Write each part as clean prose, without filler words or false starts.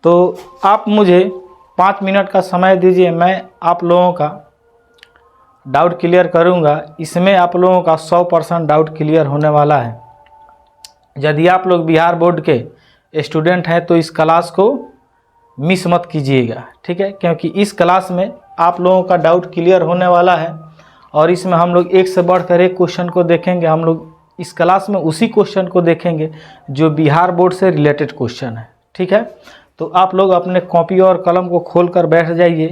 तो आप मुझे 5 मिनट का समय दीजिए, मैं आप लोगों का डाउट क्लियर करूंगा। इसमें आप लोगों का 100% डाउट क्लियर होने वाला है। यदि आप लोग बिहार बोर्ड के स्टूडेंट हैं तो इस क्लास को मिस मत कीजिएगा, ठीक है, क्योंकि इस क्लास में आप लोगों का डाउट क्लियर होने वाला है और इसमें हम लोग एक से बढ़कर एक क्वेश्चन को देखेंगे। हम लोग इस क्लास में उसी क्वेश्चन को देखेंगे जो बिहार बोर्ड से रिलेटेड क्वेश्चन है, ठीक है। तो आप लोग अपने कॉपी और कलम को खोल कर बैठ जाइए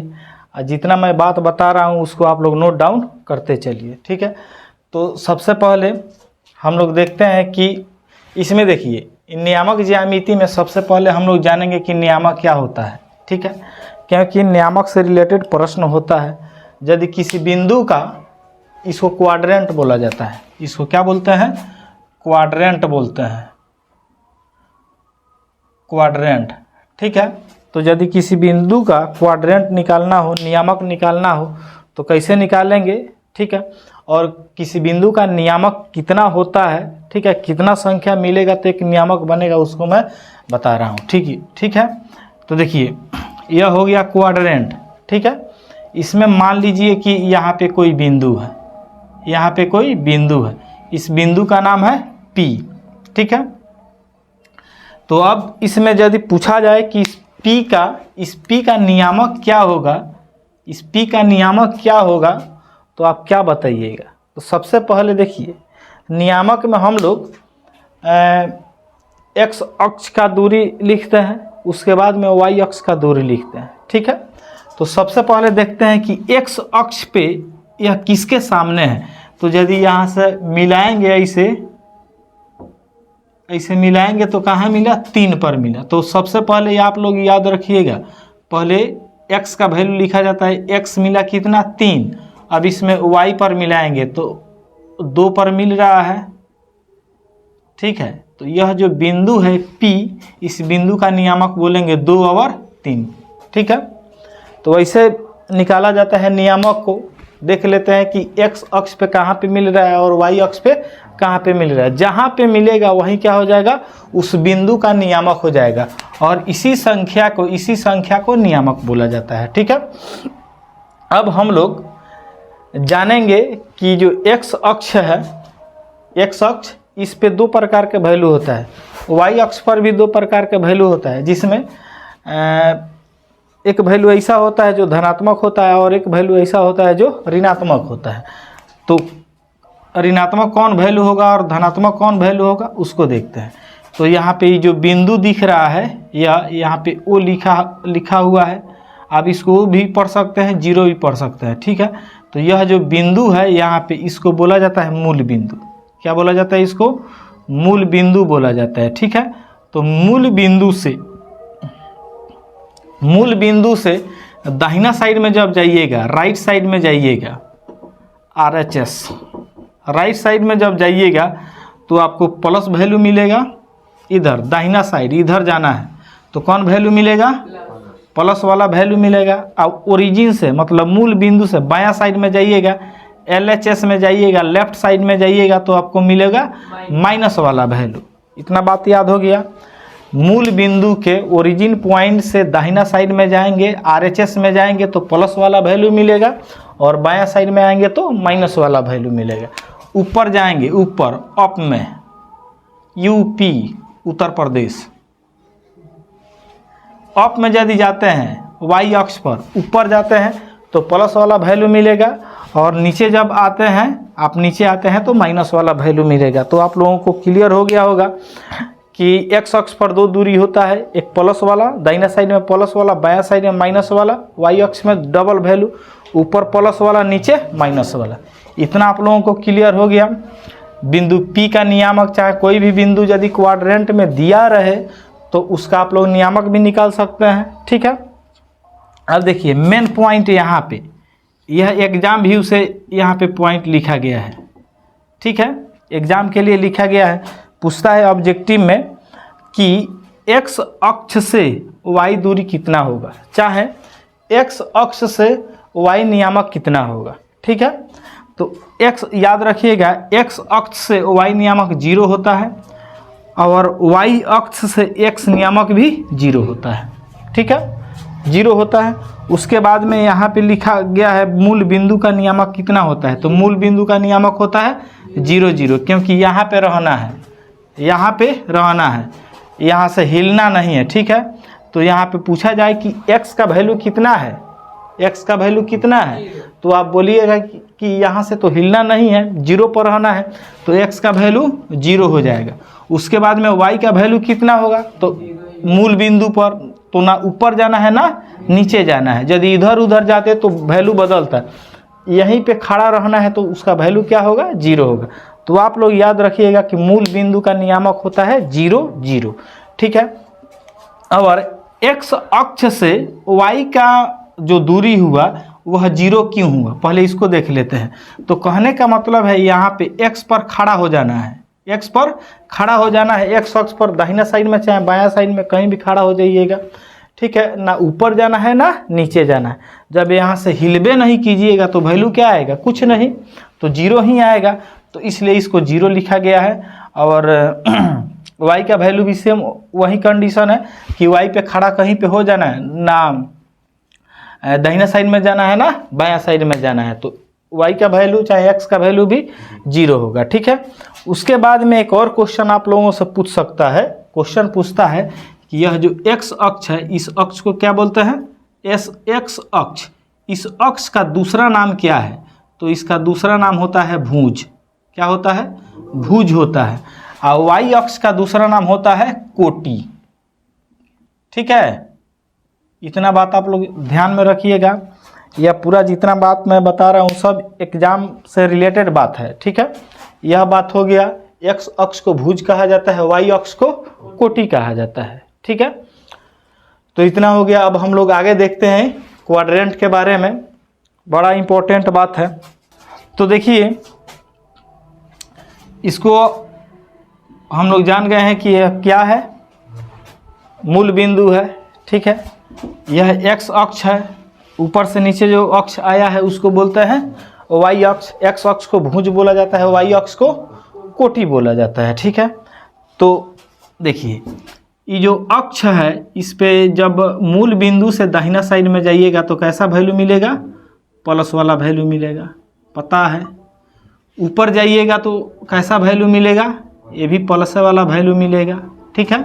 और जितना मैं बात बता रहा हूँ उसको आप लोग नोट डाउन करते चलिए, ठीक है। तो सबसे पहले हम लोग देखते हैं कि इसमें देखिए नियामक ज्यामिति में सबसे पहले हम लोग जानेंगे कि नियामक क्या होता है, ठीक है, क्योंकि नियामक से रिलेटेड प्रश्न होता है। यदि किसी बिंदु का, इसको क्वाड्रेंट बोला जाता है, इसको क्या बोलते हैं, क्वाड्रेंट बोलते हैं, क्वाड्रेंट, ठीक है। तो यदि किसी बिंदु का क्वाड्रेंट निकालना हो, नियामक निकालना हो तो कैसे निकालेंगे, ठीक है। और किसी बिंदु का नियामक कितना होता है, ठीक है, कितना संख्या मिलेगा तो एक नियामक बनेगा, उसको मैं बता रहा हूँ, ठीक है। तो देखिए यह हो गया क्वाड्रेंट, ठीक है। इसमें मान लीजिए कि यहाँ पे कोई बिंदु है, यहाँ पे कोई बिंदु है, इस बिंदु का नाम है P, ठीक है। तो अब इसमें यदि पूछा जाए कि इस P का नियामक क्या होगा, इस P का नियामक क्या होगा, तो आप क्या बताइएगा। तो सबसे पहले देखिए नियामक में हम लोग x अक्ष का दूरी लिखते हैं, उसके बाद में y अक्ष का दूरी लिखते हैं, ठीक है। तो सबसे पहले देखते हैं कि x अक्ष पे यह किसके सामने है। तो यदि यहाँ से मिलाएंगे, ऐसे मिलाएंगे तो कहाँ मिला, 3 पर मिला। तो सबसे पहले आप लोग याद रखिएगा, पहले x का वैल्यू लिखा जाता है, x मिला कितना, 3। अब इसमें y पर मिलाएंगे तो 2 पर मिल रहा है, ठीक है। तो यह जो बिंदु है P, इस बिंदु का नियामक बोलेंगे 2 और 3, ठीक है। तो वैसे निकाला जाता है नियामक को। देख लेते हैं कि x अक्ष पे कहाँ पे मिल रहा है और y अक्ष पे कहाँ पे मिल रहा है। जहाँ पे मिलेगा वहीं क्या हो जाएगा, उस बिंदु का नियामक हो जाएगा और इसी संख्या को नियामक बोला जाता है, ठीक है। अब हम लोग जानेंगे कि जो x अक्ष है, x अक्ष, इस पे 2 प्रकार के वैल्यू होता है, y अक्ष पर भी 2 प्रकार के वैल्यू होता है, जिसमें एक वैल्यू ऐसा होता है जो धनात्मक होता है और एक वैल्यू ऐसा होता है जो ऋणात्मक होता है। तो ऋणात्मक कौन वैल्यू होगा और धनात्मक कौन वैल्यू होगा उसको देखते हैं। तो यहाँ पे जो बिंदु दिख रहा है या यहाँ पे O लिखा हुआ है, आप इसको भी पढ़ सकते हैं, 0 भी पढ़ सकते हैं, ठीक है। तो यह जो बिंदु है यहाँ पे, इसको बोला जाता है मूल बिंदु। क्या बोला जाता है, इसको मूल बिंदु बोला जाता है, ठीक है। तो मूल बिंदु से दाहिना साइड में जब जाइएगा, राइट साइड में जाइएगा, RHS राइट साइड में जब जाइएगा तो आपको प्लस वैल्यू मिलेगा। इधर दाहिना साइड, इधर जाना है तो कौन वैल्यू मिलेगा, प्लस वाला वैल्यू मिलेगा। अब ओरिजिन से मतलब मूल बिंदु से बायां साइड में जाइएगा, LHS में जाइएगा, लेफ्ट साइड में जाइएगा तो आपको मिलेगा माइनस वाला वैल्यू। इतना बात याद हो गया। मूल बिंदु के ओरिजिन पॉइंट से दाहिना साइड में जाएंगे, RHS में जाएंगे तो प्लस वाला वैल्यू मिलेगा और बायां साइड में आएंगे तो माइनस वाला वैल्यू मिलेगा। ऊपर जाएंगे, ऊपर अप में UP उत्तर प्रदेश, अप में यदि जाते हैं y अक्ष पर ऊपर जाते हैं तो प्लस वाला वैल्यू मिलेगा और नीचे जब आते हैं, आप नीचे आते हैं तो माइनस वाला वैल्यू मिलेगा। तो आप लोगों को क्लियर हो गया होगा कि x अक्ष पर 2 दूरी होता है, एक प्लस वाला दाहिना साइड में प्लस वाला, बायां साइड में माइनस वाला, y अक्ष में डबल वैल्यू, ऊपर प्लस वाला नीचे माइनस वाला। इतना आप लोगों को क्लियर हो गया। बिंदु P का नियामक, चाहे कोई भी बिंदु यदि क्वाड्रेंट में दिया रहे तो उसका आप लोग नियामक भी निकाल सकते हैं, ठीक है। अब देखिए मेन पॉइंट यहाँ पे, यह एग्जाम व्यू से यहाँ पे पॉइंट लिखा गया है, ठीक है, एग्जाम के लिए लिखा गया है। पूछता है ऑब्जेक्टिव में कि x अक्ष से y दूरी कितना होगा, चाहे x अक्ष से y नियामक कितना होगा, ठीक है। तो x याद रखिएगा, x अक्ष से y नियामक 0 होता है और y अक्ष से x नियामक भी 0 होता है, ठीक है, 0 होता है। उसके बाद में यहाँ पे लिखा गया है मूल बिंदु का नियामक कितना होता है, तो मूल बिंदु का नियामक होता है 0 0, क्योंकि यहाँ पे रहना है, यहाँ पे रहना है, यहाँ से हिलना नहीं है, ठीक है। तो यहाँ पे पूछा जाए कि x का वैल्यू कितना है, x का वैल्यू कितना है, तो आप बोलिएगा कि यहाँ से तो हिलना नहीं है, 0 पर रहना है, तो x का वैल्यू 0 हो जाएगा। उसके बाद में y का वैल्यू कितना होगा, तो मूल बिंदु पर तो ना ऊपर जाना है ना नीचे जाना है, यदि इधर उधर जाते तो वैल्यू बदलता है, यहीं पे खड़ा रहना है तो उसका वैल्यू क्या होगा, 0 होगा। तो आप लोग याद रखिएगा कि मूल बिंदु का नियामक होता है 0 0, ठीक है। और x अक्ष से y का जो दूरी हुआ वह 0 क्यों हुआ, पहले इसको देख लेते हैं। तो कहने का मतलब है यहाँ पे x पर खड़ा हो जाना है, x पर खड़ा हो जाना है, x अक्ष पर दाहिना साइड में चाहे बायां साइड में कहीं भी खड़ा हो जाइएगा, ठीक है ना, ऊपर जाना है ना नीचे जाना है। जब यहाँ से हिलबे नहीं कीजिएगा तो वैल्यू क्या आएगा, कुछ नहीं, तो 0 ही आएगा, तो इसलिए इसको 0 लिखा गया है। और y का वैल्यू भी सेम वही कंडीशन है कि y पे खड़ा कहीं पे हो जाना है ना, दाहिना साइड में जाना है ना बायां साइड में जाना है, तो y का वैल्यू चाहे x का वैल्यू भी 0 होगा, ठीक है। उसके बाद में एक और क्वेश्चन आप लोगों से पूछ सकता है, क्वेश्चन पूछता है कि यह जो x अक्ष है इस अक्ष को क्या बोलते हैं, x अक्ष, इस अक्ष का दूसरा नाम क्या है, तो इसका दूसरा नाम होता है भुज, क्या होता है, भुज होता है। और y अक्ष का दूसरा नाम होता है कोटि, ठीक है। इतना बात आप लोग ध्यान में रखिएगा, यह पूरा जितना बात मैं बता रहा हूँ सब एग्जाम से रिलेटेड बात है, ठीक है। यह बात हो गया, x अक्ष को भुज कहा जाता है, y अक्ष को कोटि कहा जाता है, ठीक है। तो इतना हो गया। अब हम लोग आगे देखते हैं क्वाड्रेंट के बारे में, बड़ा इंपॉर्टेंट बात है। तो देखिए इसको हम लोग जान गए हैं कि यह क्या है, मूल बिंदु है, ठीक है। यह x अक्ष है, ऊपर से नीचे जो अक्ष आया है उसको बोलते हैं y अक्ष, x अक्ष को भुज बोला जाता है, y अक्ष को कोटि बोला जाता है, ठीक है। तो देखिए ये जो अक्ष है इस पे जब मूल बिंदु से दाहिना साइड में जाइएगा तो कैसा वैल्यू मिलेगा, प्लस वाला वैल्यू मिलेगा, पता है। ऊपर जाइएगा तो कैसा वैल्यू मिलेगा, ये भी प्लस वाला वैल्यू मिलेगा, ठीक है।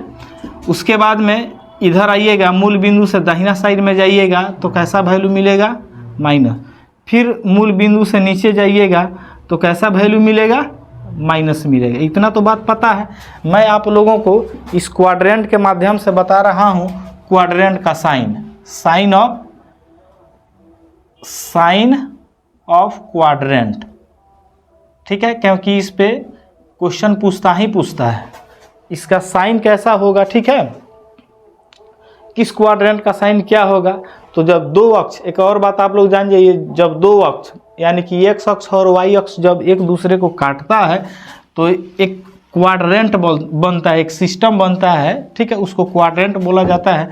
उसके बाद में इधर आइएगा, मूल बिंदु से दाहिना साइड में जाइएगा तो कैसा वैल्यू मिलेगा, माइनस। फिर मूल बिंदु से नीचे जाइएगा तो कैसा वैल्यू मिलेगा, माइनस मिलेगा। इतना तो बात पता है। मैं आप लोगों को इस क्वाड्रेंट के माध्यम से बता रहा हूँ क्वाड्रेंट का साइन ऑफ क्वाड्रेंट, ठीक है, क्योंकि इस पे क्वेश्चन पूछता ही पूछता है इसका साइन कैसा होगा, ठीक है, किस क्वाड्रेंट का साइन क्या होगा। तो जब दो अक्ष, एक और बात आप लोग जान जाइए, जब दो अक्ष यानी कि x अक्ष और y अक्ष जब एक दूसरे को काटता है तो एक क्वाड्रेंट बनता है, एक सिस्टम बनता है, ठीक है, उसको क्वाड्रेंट बोला जाता है।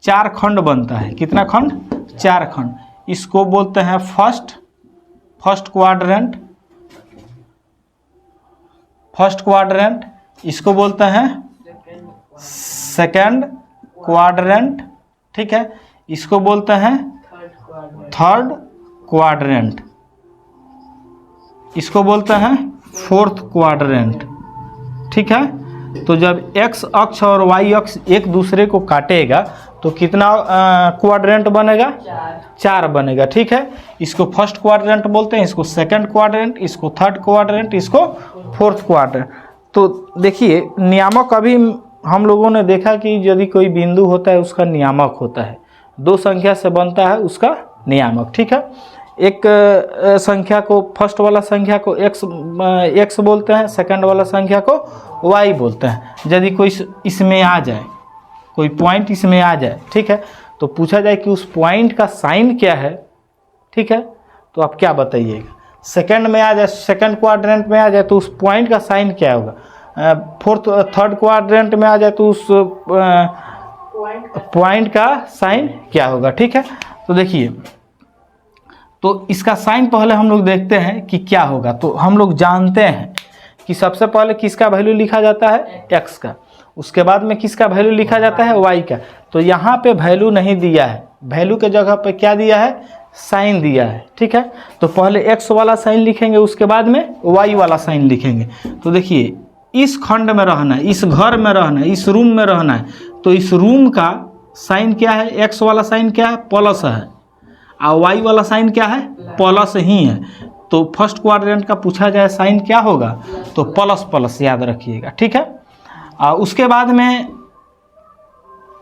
4 खंड बनता है, कितना खंड, 4 खंड। इसको बोलते हैं फर्स्ट क्वाड्रेंट, इसको बोलते हैं सेकंड क्वाड्रेंट, ठीक है, इसको बोलते हैं थर्ड क्वाड्रेंट, इसको बोलते हैं फोर्थ क्वाड्रेंट, ठीक है। तो जब x अक्ष और y अक्ष एक दूसरे को काटेगा तो कितना क्वाड्रेंट बनेगा, 4 बनेगा, ठीक है। इसको फर्स्ट क्वाड्रेंट बोलते हैं, इसको सेकंड क्वाड्रेंट, इसको थर्ड क्वाड्रेंट, इसको फोर्थ क्वाड्रेंट। तो देखिए नियामक अभी हम लोगों ने देखा कि यदि कोई बिंदु होता है उसका नियामक होता है, 2 संख्या से बनता है उसका नियामक, ठीक है। एक संख्या को, फर्स्ट वाला संख्या को x बोलते हैं, सेकंड वाला संख्या को y बोलते हैं। यदि कोई इसमें आ जाए, कोई पॉइंट इसमें आ जाए, ठीक है, तो पूछा जाए कि उस पॉइंट का साइन क्या है, ठीक है, तो आप क्या बताइएगा। सेकंड में आ जाए, सेकंड क्वाड्रेंट में आ जाए तो उस पॉइंट का साइन क्या होगा। थर्ड क्वाड्रेंट में आ जाए तो उस पॉइंट का साइन क्या होगा, ठीक है। तो देखिए, तो इसका साइन पहले हम लोग देखते हैं कि क्या होगा। तो हम लोग जानते हैं कि सबसे पहले किसका वैल्यू लिखा जाता है, x का। उसके बाद में किसका वैल्यू लिखा जाता है, y का। तो यहाँ पे वैल्यू नहीं दिया है, वैल्यू के जगह पे क्या दिया है, साइन दिया है, ठीक है। तो पहले x वाला साइन लिखेंगे, उसके बाद में y वाला साइन लिखेंगे। तो देखिए इस खंड में रहना है, इस घर में रहना है, इस रूम में रहना है, तो इस रूम का साइन क्या है, x वाला साइन क्या है, प्लस है, और y वाला साइन क्या है, प्लस ही है। तो फर्स्ट क्वाड्रेंट का पूछा जाए साइन क्या होगा, तो प्लस प्लस याद रखिएगा, ठीक है। उसके बाद में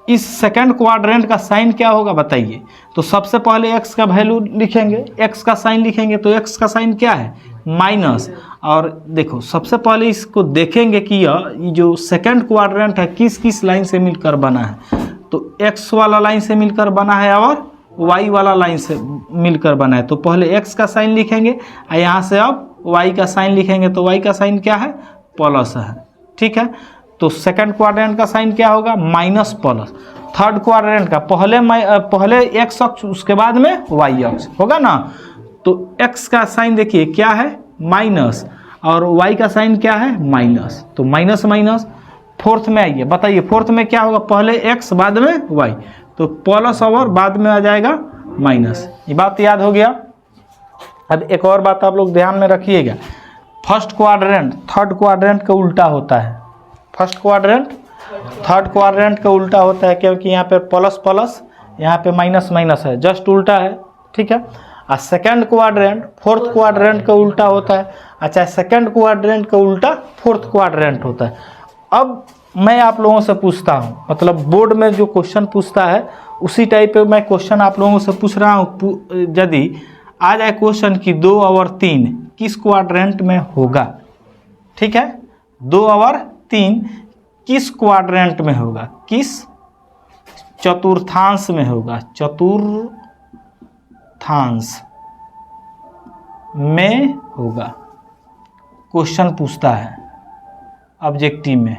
इस सेकंड क्वाड्रेंट का साइन क्या होगा बताइए। तो सबसे पहले x का वैल्यू लिखेंगे, x का साइन लिखेंगे, तो x का साइन क्या है, माइनस। और देखो सबसे पहले इसको देखेंगे कि ये जो सेकंड क्वाड्रेंट है किस किस लाइन से मिलकर बना है। तो x वाला लाइन से मिलकर बना है और y वाला लाइन से मिलकर बना है। तो पहले x का साइन लिखेंगे और यहाँ से अब y का साइन लिखेंगे। तो y का साइन क्या है, प्लस है, ठीक है। तो सेकंड क्वाड्रेंट का साइन क्या होगा, माइनस प्लस। थर्ड क्वाड्रेंट का पहले x अक्ष, उसके बाद में y अक्ष होगा ना। तो x का साइन देखिए क्या है, माइनस, और y का साइन क्या है, माइनस। तो माइनस माइनस। फोर्थ में आइए, बताइए फोर्थ में क्या होगा, पहले x बाद में y, तो प्लस और बाद में आ जाएगा माइनस। ये बात याद हो गया। अब एक और बात आप लोग ध्यान में रखिएगा, फर्स्ट क्वाड्रेंट थर्ड क्वाड्रेंट का उल्टा होता है। फर्स्ट क्वाड्रेंट थर्ड क्वाड्रेंट का उल्टा होता है, क्योंकि यहाँ पे प्लस प्लस, यहाँ पे माइनस माइनस है, जस्ट उल्टा है, ठीक है। और सेकंड क्वाड्रेंट फोर्थ क्वाड्रेंट का उल्टा होता है। अच्छा, सेकंड क्वाड्रेंट का उल्टा फोर्थ क्वाड्रेंट होता है। अब मैं आप लोगों से पूछता हूँ, मतलब बोर्ड में जो क्वेश्चन पूछता है उसी टाइप पे मैं क्वेश्चन आप लोगों से पूछ रहा हूँ। यदि आ जाए क्वेश्चन कि 2 और 3 किस क्वाड्रेंट में होगा, ठीक है, 2 और 3 किस क्वाड्रेंट में होगा, किस चतुर्थांश में होगा, चतुर्थांश में होगा, क्वेश्चन पूछता है, ऑब्जेक्टिव में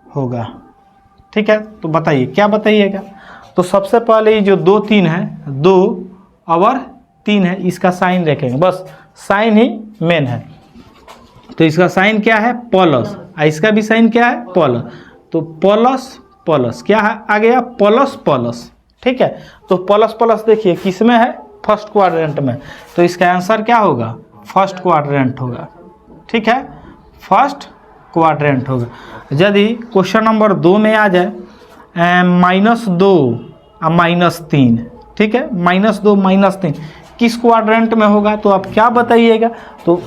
होगा, ठीक है। तो बताइए क्या बताइएगा। तो सबसे पहले ये जो 2 3 है, 2 और 3 है, इसका साइन देखेंगे, बस साइन ही मेन है। तो इसका साइन क्या है, प्लस, और इसका भी साइन क्या है, प्लस। तो प्लस प्लस क्या है, आ गया प्लस प्लस, ठीक है। तो प्लस प्लस देखिए किस में है, फर्स्ट क्वाड्रेंट में। तो इसका आंसर क्या होगा, फर्स्ट क्वाड्रेंट होगा, ठीक है, फर्स्ट क्वाड्रेंट होगा। यदि क्वेश्चन नंबर 2 में आ जाए -2 और -3, ठीक है, -2 -3 किस क्वाड्रेंट में होगा, तो आप क्या बताइएगा। तो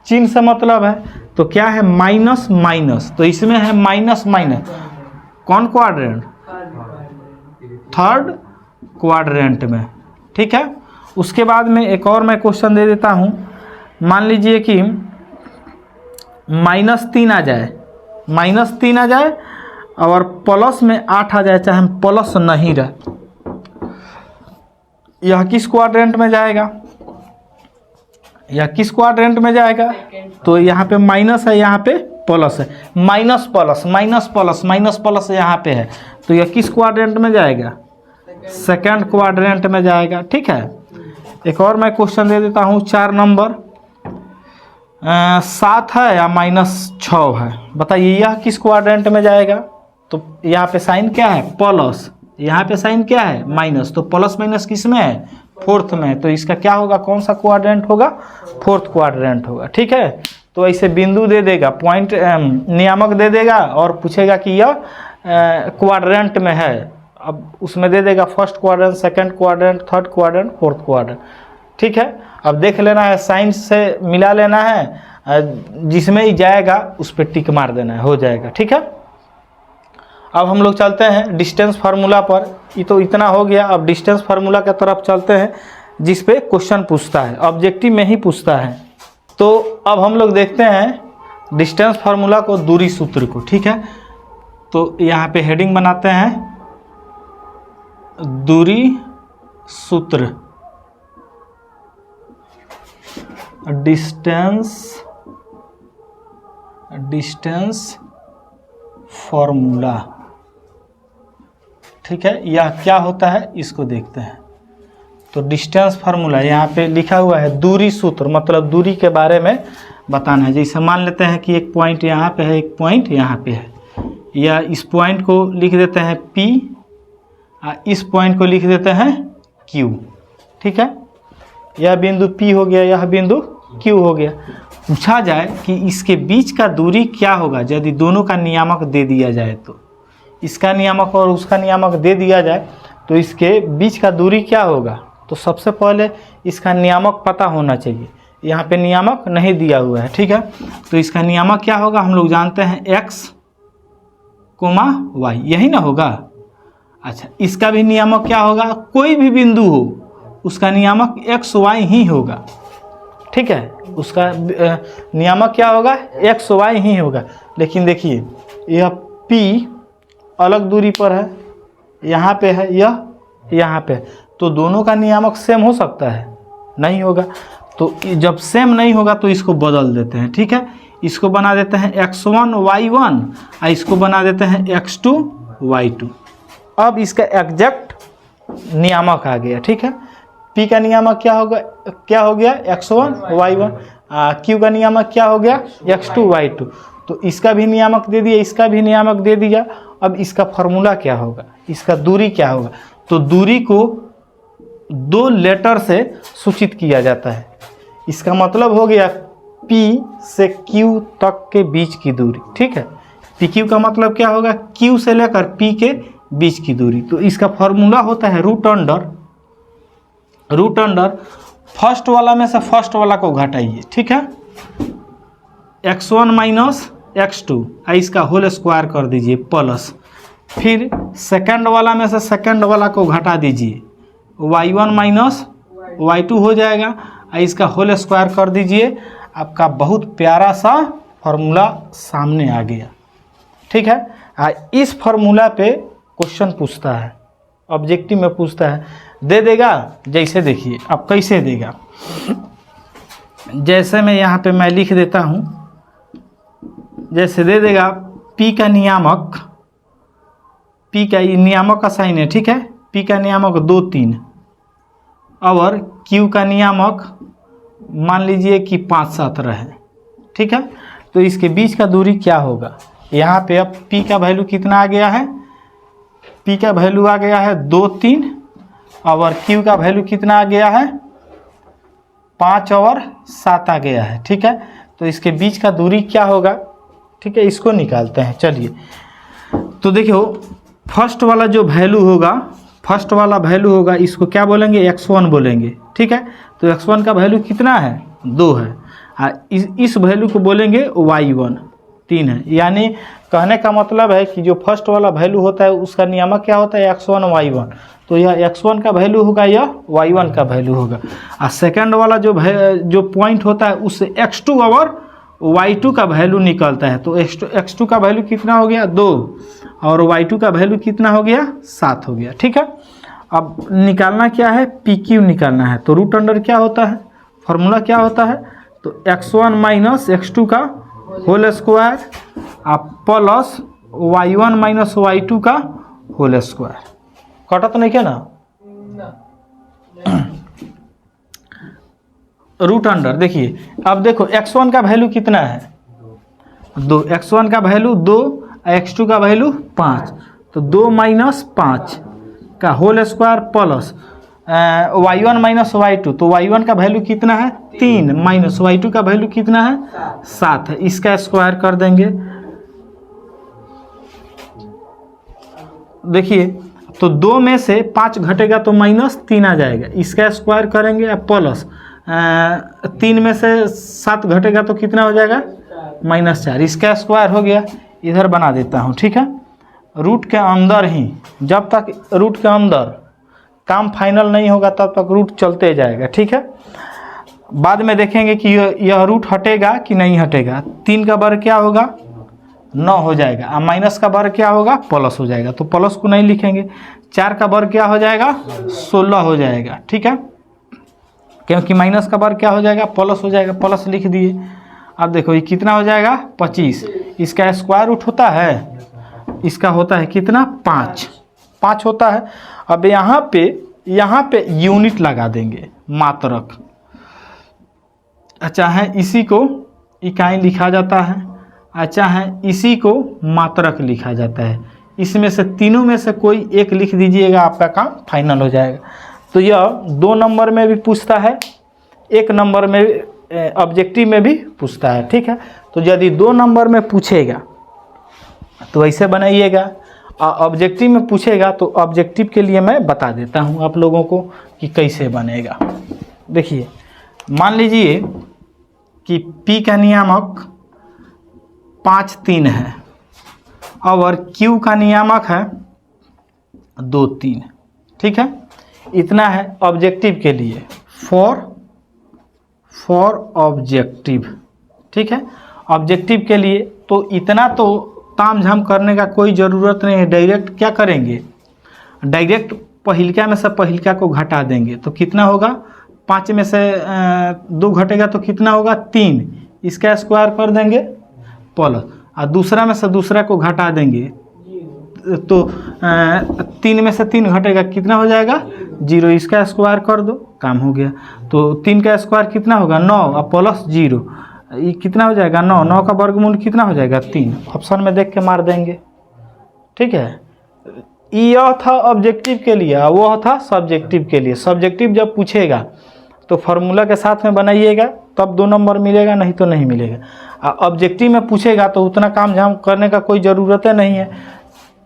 चिन्ह से मतलब है, तो क्या है, माइनस माइनस, तो इसमें है माइनस माइनस, कौन क्वाड्रेंट, थर्ड क्वाड्रेंट में, ठीक है। उसके बाद में एक और मैं क्वेश्चन दे देता हूँ। मान लीजिए कि -3 आ जाए, -3 आ जाए और प्लस में 8 आ जाए, चाहे हम प्लस नहीं रहे, यह किस क्वाड्रेंट में जाएगा, या किस क्वाड्रेंट में जाएगा। तो यहाँ पे माइनस है, यहाँ पे प्लस है, minus plus minus plus minus plus यहाँ पे है, तो यह किस क्वाड्रेंट में जाएगा, सेकंड क्वाड्रेंट में जाएगा, ठीक है। एक और मैं क्वेश्चन दे देता हूँ, 4 नंबर 7 है या -6 है, बताइए यह किस क्वाड्रेंट में जाएगा। तो यहाँ पे साइन क्या है, प्लस, यहाँ पे साइन क्या है, माइनस। तो प्लस माइनस किस में है, फोर्थ में। तो इसका क्या होगा, कौन सा क्वाड्रेंट होगा, फोर्थ क्वाड्रेंट होगा, ठीक है। तो ऐसे बिंदु दे देगा, पॉइंट नियामक दे देगा और पूछेगा कि यह क्वाड्रेंट में है। अब उसमें दे देगा first quadrant, second quadrant, third quadrant, fourth quadrant, ठीक है। अब देख लेना है, साइंस से मिला लेना है, जिसमें ही जाएगा उस पर टिक मार देना है, हो जाएगा, ठीक है। अब हम लोग चलते हैं डिस्टेंस फार्मूला पर। ये तो इतना हो गया, अब डिस्टेंस फार्मूला की तरफ चलते हैं, जिस पे क्वेश्चन पूछता है, ऑब्जेक्टिव में ही पूछता है। तो अब हम लोग देखते हैं डिस्टेंस फार्मूला को, दूरी सूत्र को, ठीक है। तो यहाँ पे हेडिंग बनाते हैं, दूरी सूत्र, डिस्टेंस फॉर्मूला, ठीक है। यह क्या होता है इसको देखते हैं। तो डिस्टेंस फार्मूला यहाँ पे लिखा हुआ है, दूरी सूत्र मतलब दूरी के बारे में बताना है। जैसे मान लेते हैं कि एक पॉइंट यहाँ पे है, एक पॉइंट यहाँ पे है, या इस पॉइंट को लिख देते हैं P, इस पॉइंट को लिख देते हैं Q, ठीक है। यह बिंदु P हो गया, यह बिंदु Q हो गया। पूछा जाए कि इसके बीच का दूरी क्या होगा यदि दोनों का नियामक दे दिया जाए, तो इसका नियामक और उसका नियामक दे दिया जाए तो इसके बीच का दूरी क्या होगा। तो सबसे पहले इसका नियामक पता होना चाहिए। यहाँ पे नियामक नहीं दिया हुआ है, ठीक है। तो इसका नियामक क्या होगा, हम लोग जानते हैं x, y, यही ना होगा। अच्छा, इसका भी नियामक क्या होगा, कोई भी बिंदु हो उसका नियामक x y ही होगा, ठीक है। उसका नियामक क्या होगा, x y ही होगा। लेकिन देखिए यह P अलग दूरी पर है, यहाँ पे है, यह यहाँ पे, तो दोनों का नियामक सेम हो सकता है, नहीं होगा। तो जब सेम नहीं होगा तो इसको बदल देते हैं, ठीक है। इसको बना देते हैं x1 y1 और इसको बना देते हैं x2 y2। अब इसका एग्जैक्ट नियामक आ गया, ठीक है। P का नियामक क्या होगा, क्या हो गया, x1 y1, Q का नियामक क्या हो गया, x2 y2। तो इसका भी नियामक दे दिया, इसका भी नियामक दे दिया। अब इसका फॉर्मूला क्या होगा, इसका दूरी क्या होगा। तो दूरी को 2 लेटर से सूचित किया जाता है। इसका मतलब हो गया P से Q तक के बीच की दूरी, ठीक है। PQ का मतलब क्या होगा, Q से लेकर P के बीच की दूरी। तो इसका फॉर्मूला होता है रूट अंडर फर्स्ट वाला में से फर्स्ट वाला को घटाइए, ठीक है। x1 माइनस x2 इसका होल स्क्वायर कर दीजिए प्लस, फिर सेकंड वाला में से सेकंड वाला को घटा दीजिए, y1 माइनस y2 हो जाएगा, इसका होल स्क्वायर कर दीजिए। आपका बहुत प्यारा सा फॉर्मूला सामने आ गया, ठीक है। इस फॉर्मूला पे क्वेश्चन पूछता है, ऑब्जेक्टिव में पूछता है, दे देगा। जैसे देखिए अब कैसे देगा, जैसे मैं यहाँ पे मैं लिख देता हूँ, जैसे दे देगा P का नियामक, P का नियामक का साइन है, ठीक है। P का नियामक 2 3 और Q का नियामक मान लीजिए कि 5 7 रहे, ठीक है। तो इसके बीच का दूरी क्या होगा, यहाँ पे अब P का वैल्यू कितना आ गया है, P का वैल्यू आ गया है 2 3 और Q का वैल्यू कितना आ गया है 5 और 7 आ गया है, ठीक है। तो इसके बीच का दूरी क्या होगा, ठीक है। इसको निकालते हैं, चलिए। तो देखियो फर्स्ट वाला जो वैल्यू होगा, फर्स्ट वाला वैल्यू होगा, इसको क्या बोलेंगे, x1 बोलेंगे, ठीक है। तो x1 का वैल्यू कितना है, 2 है। इस वैल्यू को बोलेंगे y1, 3 है। यानी कहने का मतलब है कि जो फर्स्ट वाला वैल्यू होता है उसका नियामक क्या होता है, x1 y1। तो यह x1 का वैल्यू होगा, यह y1 का वैल्यू होगा। और सेकंड वाला जो पॉइंट होता है उससे x2 और y2 का वैल्यू निकलता है। तो x2 का वैल्यू कितना हो गया, 2, और y2 का वैल्यू कितना हो गया, 7 हो गया, ठीक है। अब निकालना क्या है, PQ निकालना है। तो रूट अंडर क्या होता है, फॉर्मूला क्या होता है, तो x1 माइनस x2 का whole square plus y1 minus y2 का होल स्क्वायर। कटा तो नहीं क्या ना, रूट अंडर। देखिए अब देखो x1 का वैल्यू कितना है, 2, x1 का वैल्यू 2, x2 का वैल्यू 5, तो 2 माइनस 5 का whole square plus y1 minus y2। तो y1 का वैल्यू कितना है, 3, माइनस y2 का वैल्यू कितना है, 7 है। इसका स्क्वायर कर देंगे। देखिए तो 2 में से 5 घटेगा तो माइनस 3 आ जाएगा, इसका स्क्वायर करेंगे, प्लस 3 में से 7 घटेगा तो कितना हो जाएगा, -4, इसका स्क्वायर हो गया। इधर बना देता हूँ, ठीक है। रूट के अंदर ही, जब तक रूट के अंदर काम फाइनल नहीं होगा तब तक रूट चलते जाएगा, ठीक है। बाद में देखेंगे कि यह रूट हटेगा कि नहीं हटेगा। 3 का वर्ग क्या होगा, 9 हो जाएगा, और माइनस का वर्ग क्या होगा, प्लस हो जाएगा। तो प्लस को नहीं लिखेंगे। 4 का वर्ग क्या हो जाएगा, 16 हो जाएगा, ठीक है। क्योंकि माइनस का वर्ग क्या हो जाएगा, प्लस हो जाएगा, प्लस लिख दिए। अब देखो ये कितना हो जाएगा, 25। इसका स्क्वायर रूट होता है, इसका होता है कितना, 5 होता है। अब यहाँ पे यूनिट लगा देंगे, मात्रक। अच्छा है, इसी को इकाई लिखा जाता है, अच्छा है इसी को मात्रक लिखा जाता है। इसमें से तीनों में से कोई एक लिख दीजिएगा, आपका काम फाइनल हो जाएगा। तो यह 2 नंबर में भी पूछता है, 1 नंबर में ऑब्जेक्टिव में भी पूछता है, ठीक है। तो यदि 2 नंबर में पूछेगा तो ऐसे बनाइएगा, और ऑब्जेक्टिव में पूछेगा तो ऑब्जेक्टिव के लिए मैं बता देता हूँ आप लोगों को कि कैसे बनेगा। देखिए, मान लीजिए कि P का नियामक 5 3 है और Q का नियामक है 2 3, ठीक है। इतना है ऑब्जेक्टिव के लिए, फॉर ऑब्जेक्टिव, ठीक है। ऑब्जेक्टिव के लिए तो इतना तो तामझाम करने का कोई ज़रूरत नहीं है, डायरेक्ट क्या करेंगे, डायरेक्ट पहिलका में से पहिलका को घटा देंगे तो कितना होगा, 5 में से 2 घटेगा तो कितना होगा 3, इसका स्क्वायर कर देंगे प्लस, और दूसरा में से दूसरा को घटा देंगे तो 3 में से 3 घटेगा कितना हो जाएगा 0, इसका स्क्वायर कर दो, काम हो गया। तो 3 का स्क्वायर कितना होगा 9 और प्लस 0, ये कितना हो जाएगा 9, 9 का वर्गमूल कितना हो जाएगा 3, ऑप्शन में देख के मार देंगे, ठीक है। यह था ऑब्जेक्टिव के लिए, वो था सब्जेक्टिव के लिए। सब्जेक्टिव जब पूछेगा तो फार्मूला के साथ में बनाइएगा, तब 2 नंबर मिलेगा, नहीं तो नहीं मिलेगा। ऑब्जेक्टिव में पूछेगा तो उतना काम झाम करने का कोई ज़रूरत नहीं है।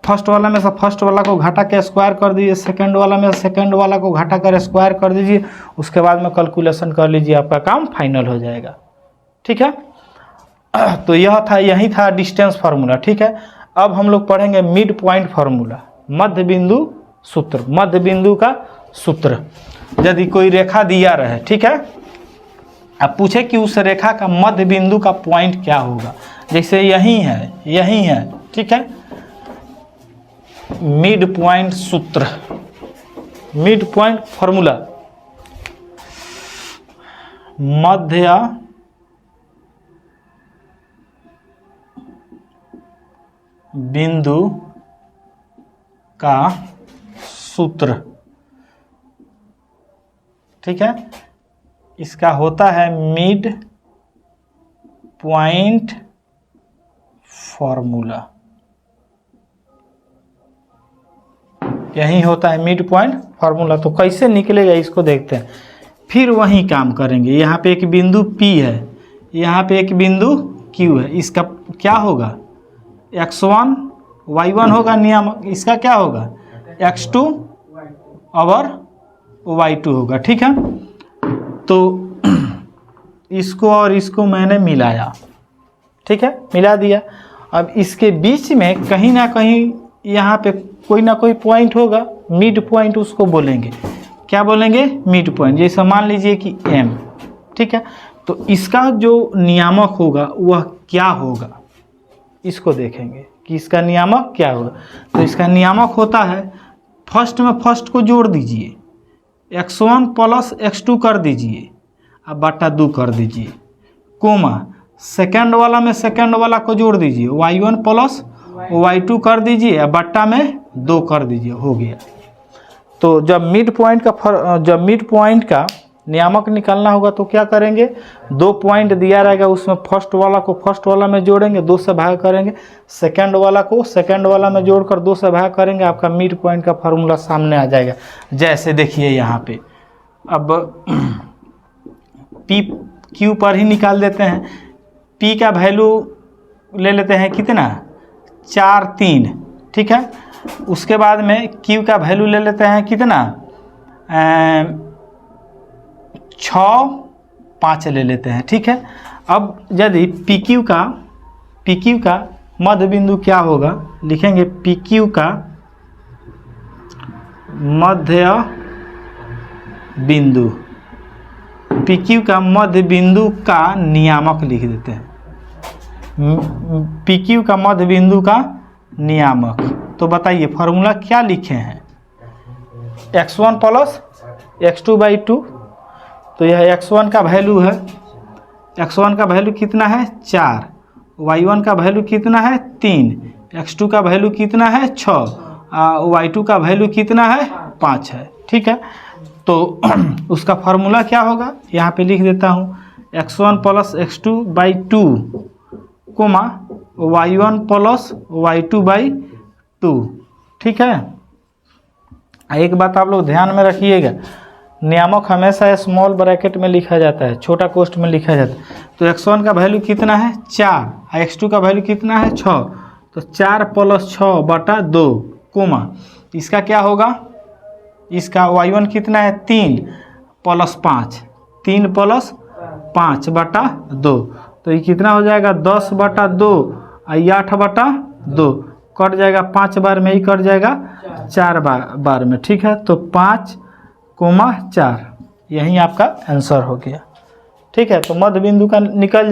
फर्स्ट वाला में से फर्स्ट वाला को घटा के स्क्वायर कर दीजिए, सेकंड वाला में सेकंड वाला को घटा कर स्क्वायर कर दीजिए, उसके बाद में कैलकुलेशन कर लीजिए, आपका काम फाइनल हो जाएगा, ठीक है। तो यही था डिस्टेंस फार्मूला, ठीक है। अब हम लोग पढ़ेंगे मिड पॉइंट फार्मूला, मध्य बिंदु सूत्र। मध्य बिंदु का सूत्र, यदि कोई रेखा दिया रहे, ठीक है, अब पूछे कि उस रेखा का मध्य बिंदु का पॉइंट क्या होगा, जैसे यही है, ठीक है। मिड पॉइंट सूत्र, मिड पॉइंट फार्मूला, मध्य बिंदु का सूत्र, ठीक है। इसका होता है मिड पॉइंट फॉर्मूला, यही होता है मिड पॉइंट फार्मूला। तो कैसे निकलेगा इसको देखते हैं, फिर वही काम करेंगे। यहाँ पे एक बिंदु P है, यहाँ पे एक बिंदु Q है, इसका क्या होगा x1 y1 होगा नियामक, इसका क्या होगा x2 और y2 होगा, ठीक है। तो इसको और इसको मैंने मिलाया, ठीक है, मिला दिया। अब इसके बीच में कहीं ना कहीं यहाँ पे कोई ना कोई पॉइंट होगा, मिड पॉइंट उसको बोलेंगे, क्या बोलेंगे मिड पॉइंट। जैसे मान लीजिए कि M, ठीक है। तो इसका जो नियामक होगा वह क्या होगा, इसको देखेंगे कि इसका नियामक क्या होगा। तो इसका नियामक होता है, फर्स्ट में फर्स्ट को जोड़ दीजिए, x1 प्लस x2 कर दीजिए, अब बटा 2 कर दीजिए, कोमा सेकंड वाला में सेकंड वाला को जोड़ दीजिए, y1 प्लस y2 कर दीजिए, अब बट्टा में 2 कर दीजिए, हो गया। तो जब मिड पॉइंट का नियामक निकालना होगा तो क्या करेंगे, 2 पॉइंट दिया रहेगा, उसमें फर्स्ट वाला को फर्स्ट वाला में जोड़ेंगे, 2 से भाग करेंगे, सेकंड वाला को सेकंड वाला में जोड़कर 2 से भाग करेंगे, आपका मिड पॉइंट का फार्मूला सामने आ जाएगा। जैसे देखिए यहाँ पे, अब P Q पर ही निकाल देते हैं। P का वैल्यू ले लेते हैं कितना 4 3, ठीक है। उसके बाद में Q का वैल्यू ले लेते हैं कितना 6 5 ले लेते हैं, ठीक है। अब यदि PQ का मध्य बिंदु क्या होगा, लिखेंगे PQ का मध्य बिंदु, PQ का मध्य बिंदु का नियामक लिख देते हैं, PQ का मध्य बिंदु का नियामक। तो बताइए फार्मूला क्या लिखे हैं, x1 प्लस x2/2। तो यह x1 का वैल्यू है, x1 का वैल्यू कितना है 4, y1 का वैल्यू कितना है 3, x2 का वैल्यू कितना है 6, y2 का वैल्यू कितना है 5 है, ठीक है। तो उसका फार्मूला क्या होगा, यहाँ पे लिख देता हूँ, x1 plus x2/2 coma y1 plus y2/2। ठीक है, एक बात आप लोग ध्यान में रखिएगा, नियामक हमेशा स्मॉल ब्रैकेट में लिखा जाता है, छोटा कोष्ठ में लिखा जाता है। तो x1 का वैल्यू कितना है 4, x2 का वैल्यू कितना है 6, तो 4 + 6/2 कोमा इसका क्या होगा, इसका y1 कितना है 3 + 5, 3 + 5/2, तो ये कितना हो जाएगा 10/2 और 8/2 कट जाएगा, 5 बार में ही कट जाएगा 4 बार में। ठीक है, तो 5, 4 यही आपका आंसर हो गया। ठीक है, तो मध्य बिंदु का निकल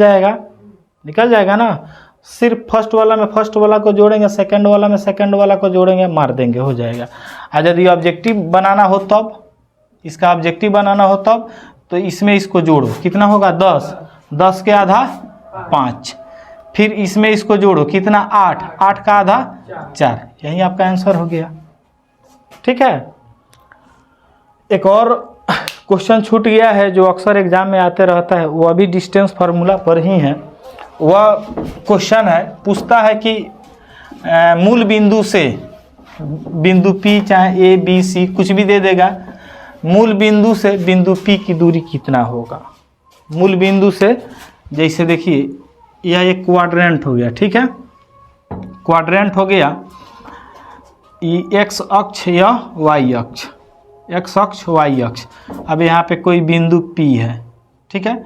जाएगा ना, सिर्फ फर्स्ट वाला में फर्स्ट वाला को जोड़ेंगे, सेकंड वाला में सेकंड वाला को जोड़ेंगे, मार देंगे, हो जाएगा। और यदि ऑब्जेक्टिव बनाना हो तब, इसका ऑब्जेक्टिव बनाना हो तब, तो इसमें इसको जोड़ो, कितना होगा 10, 10 के आधा 5, फिर इसमें इसको जोड़ो, कितना 8, 8 का आधा 4, यही आपका आंसर हो गया। ठीक है, एक और क्वेश्चन छूट गया है जो अक्सर एग्जाम में आते रहता है, वो अभी डिस्टेंस फार्मूला पर ही है। वह क्वेश्चन है, पूछता है कि मूल बिंदु से बिंदु P, चाहे A B C कुछ भी दे देगा, मूल बिंदु से बिंदु P की दूरी कितना होगा। मूल बिंदु से, जैसे देखिए यह एक क्वाड्रेंट हो गया। ठीक है, क्वाड्रेंट हो गया, ये x अक्ष या y अक्ष, x अक्ष y अक्ष। अब यहाँ पे कोई बिंदु P है, ठीक है,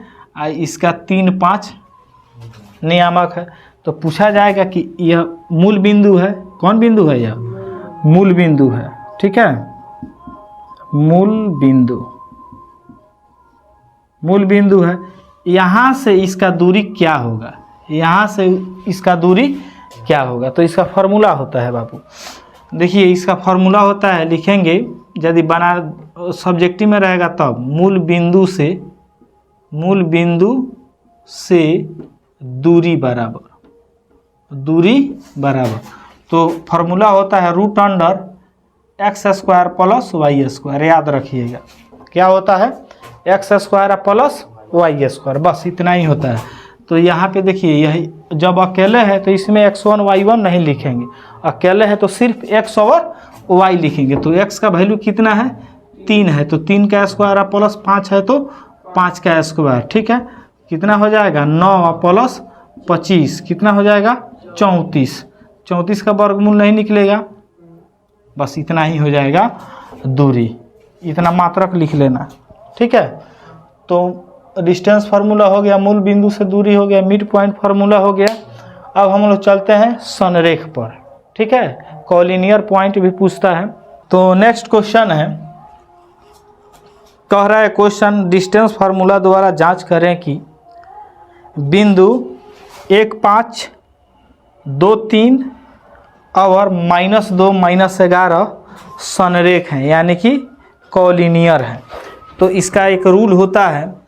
इसका 3, 5 नियामक है, तो पूछा जाएगा कि यह मूल बिंदु है, कौन बिंदु है, यह मूल बिंदु है। ठीक है, मूल बिंदु है, यहाँ से इसका दूरी क्या होगा, यहाँ से इसका दूरी क्या होगा। तो इसका फार्मूला होता है बाबू, देखिए इसका फार्मूला होता है, लिखेंगे यदि बना सब्जेक्टिव में रहेगा तब, मूल बिंदु से दूरी बराबर, तो फार्मूला होता है √x² + y²। याद रखिएगा क्या होता है, x² + y², बस इतना ही होता है। तो यहाँ पे देखिए, यही जब अकेले है तो इसमें x1 y1 नहीं लिखेंगे, अकेले है तो सिर्फ x और y लिखेंगे। तो x का वैल्यू कितना है 3 है, तो 3 का स्क्वायर प्लस 5 है तो 5 का स्क्वायर। ठीक है, कितना हो जाएगा 9 + 25 कितना हो जाएगा 34, 34 का वर्गमूल नहीं निकलेगा, बस इतना ही हो जाएगा दूरी, इतना मात्रक लिख लेना। ठीक है, तो डिस्टेंस फार्मूला हो गया, मूल बिंदु से दूरी हो गया, मिड पॉइंट फार्मूला हो गया। अब हम लोग चलते हैं संरेख पर। ठीक है, कॉलिनियर पॉइंट भी पूछता है। तो नेक्स्ट क्वेश्चन है, कह रहा है क्वेश्चन, डिस्टेंस फार्मूला द्वारा जांच करें कि बिंदु 1, 5, 2, 3 और -2, -11 संरेख हैं, यानी कि कॉलिनियर है। तो इसका एक रूल होता है,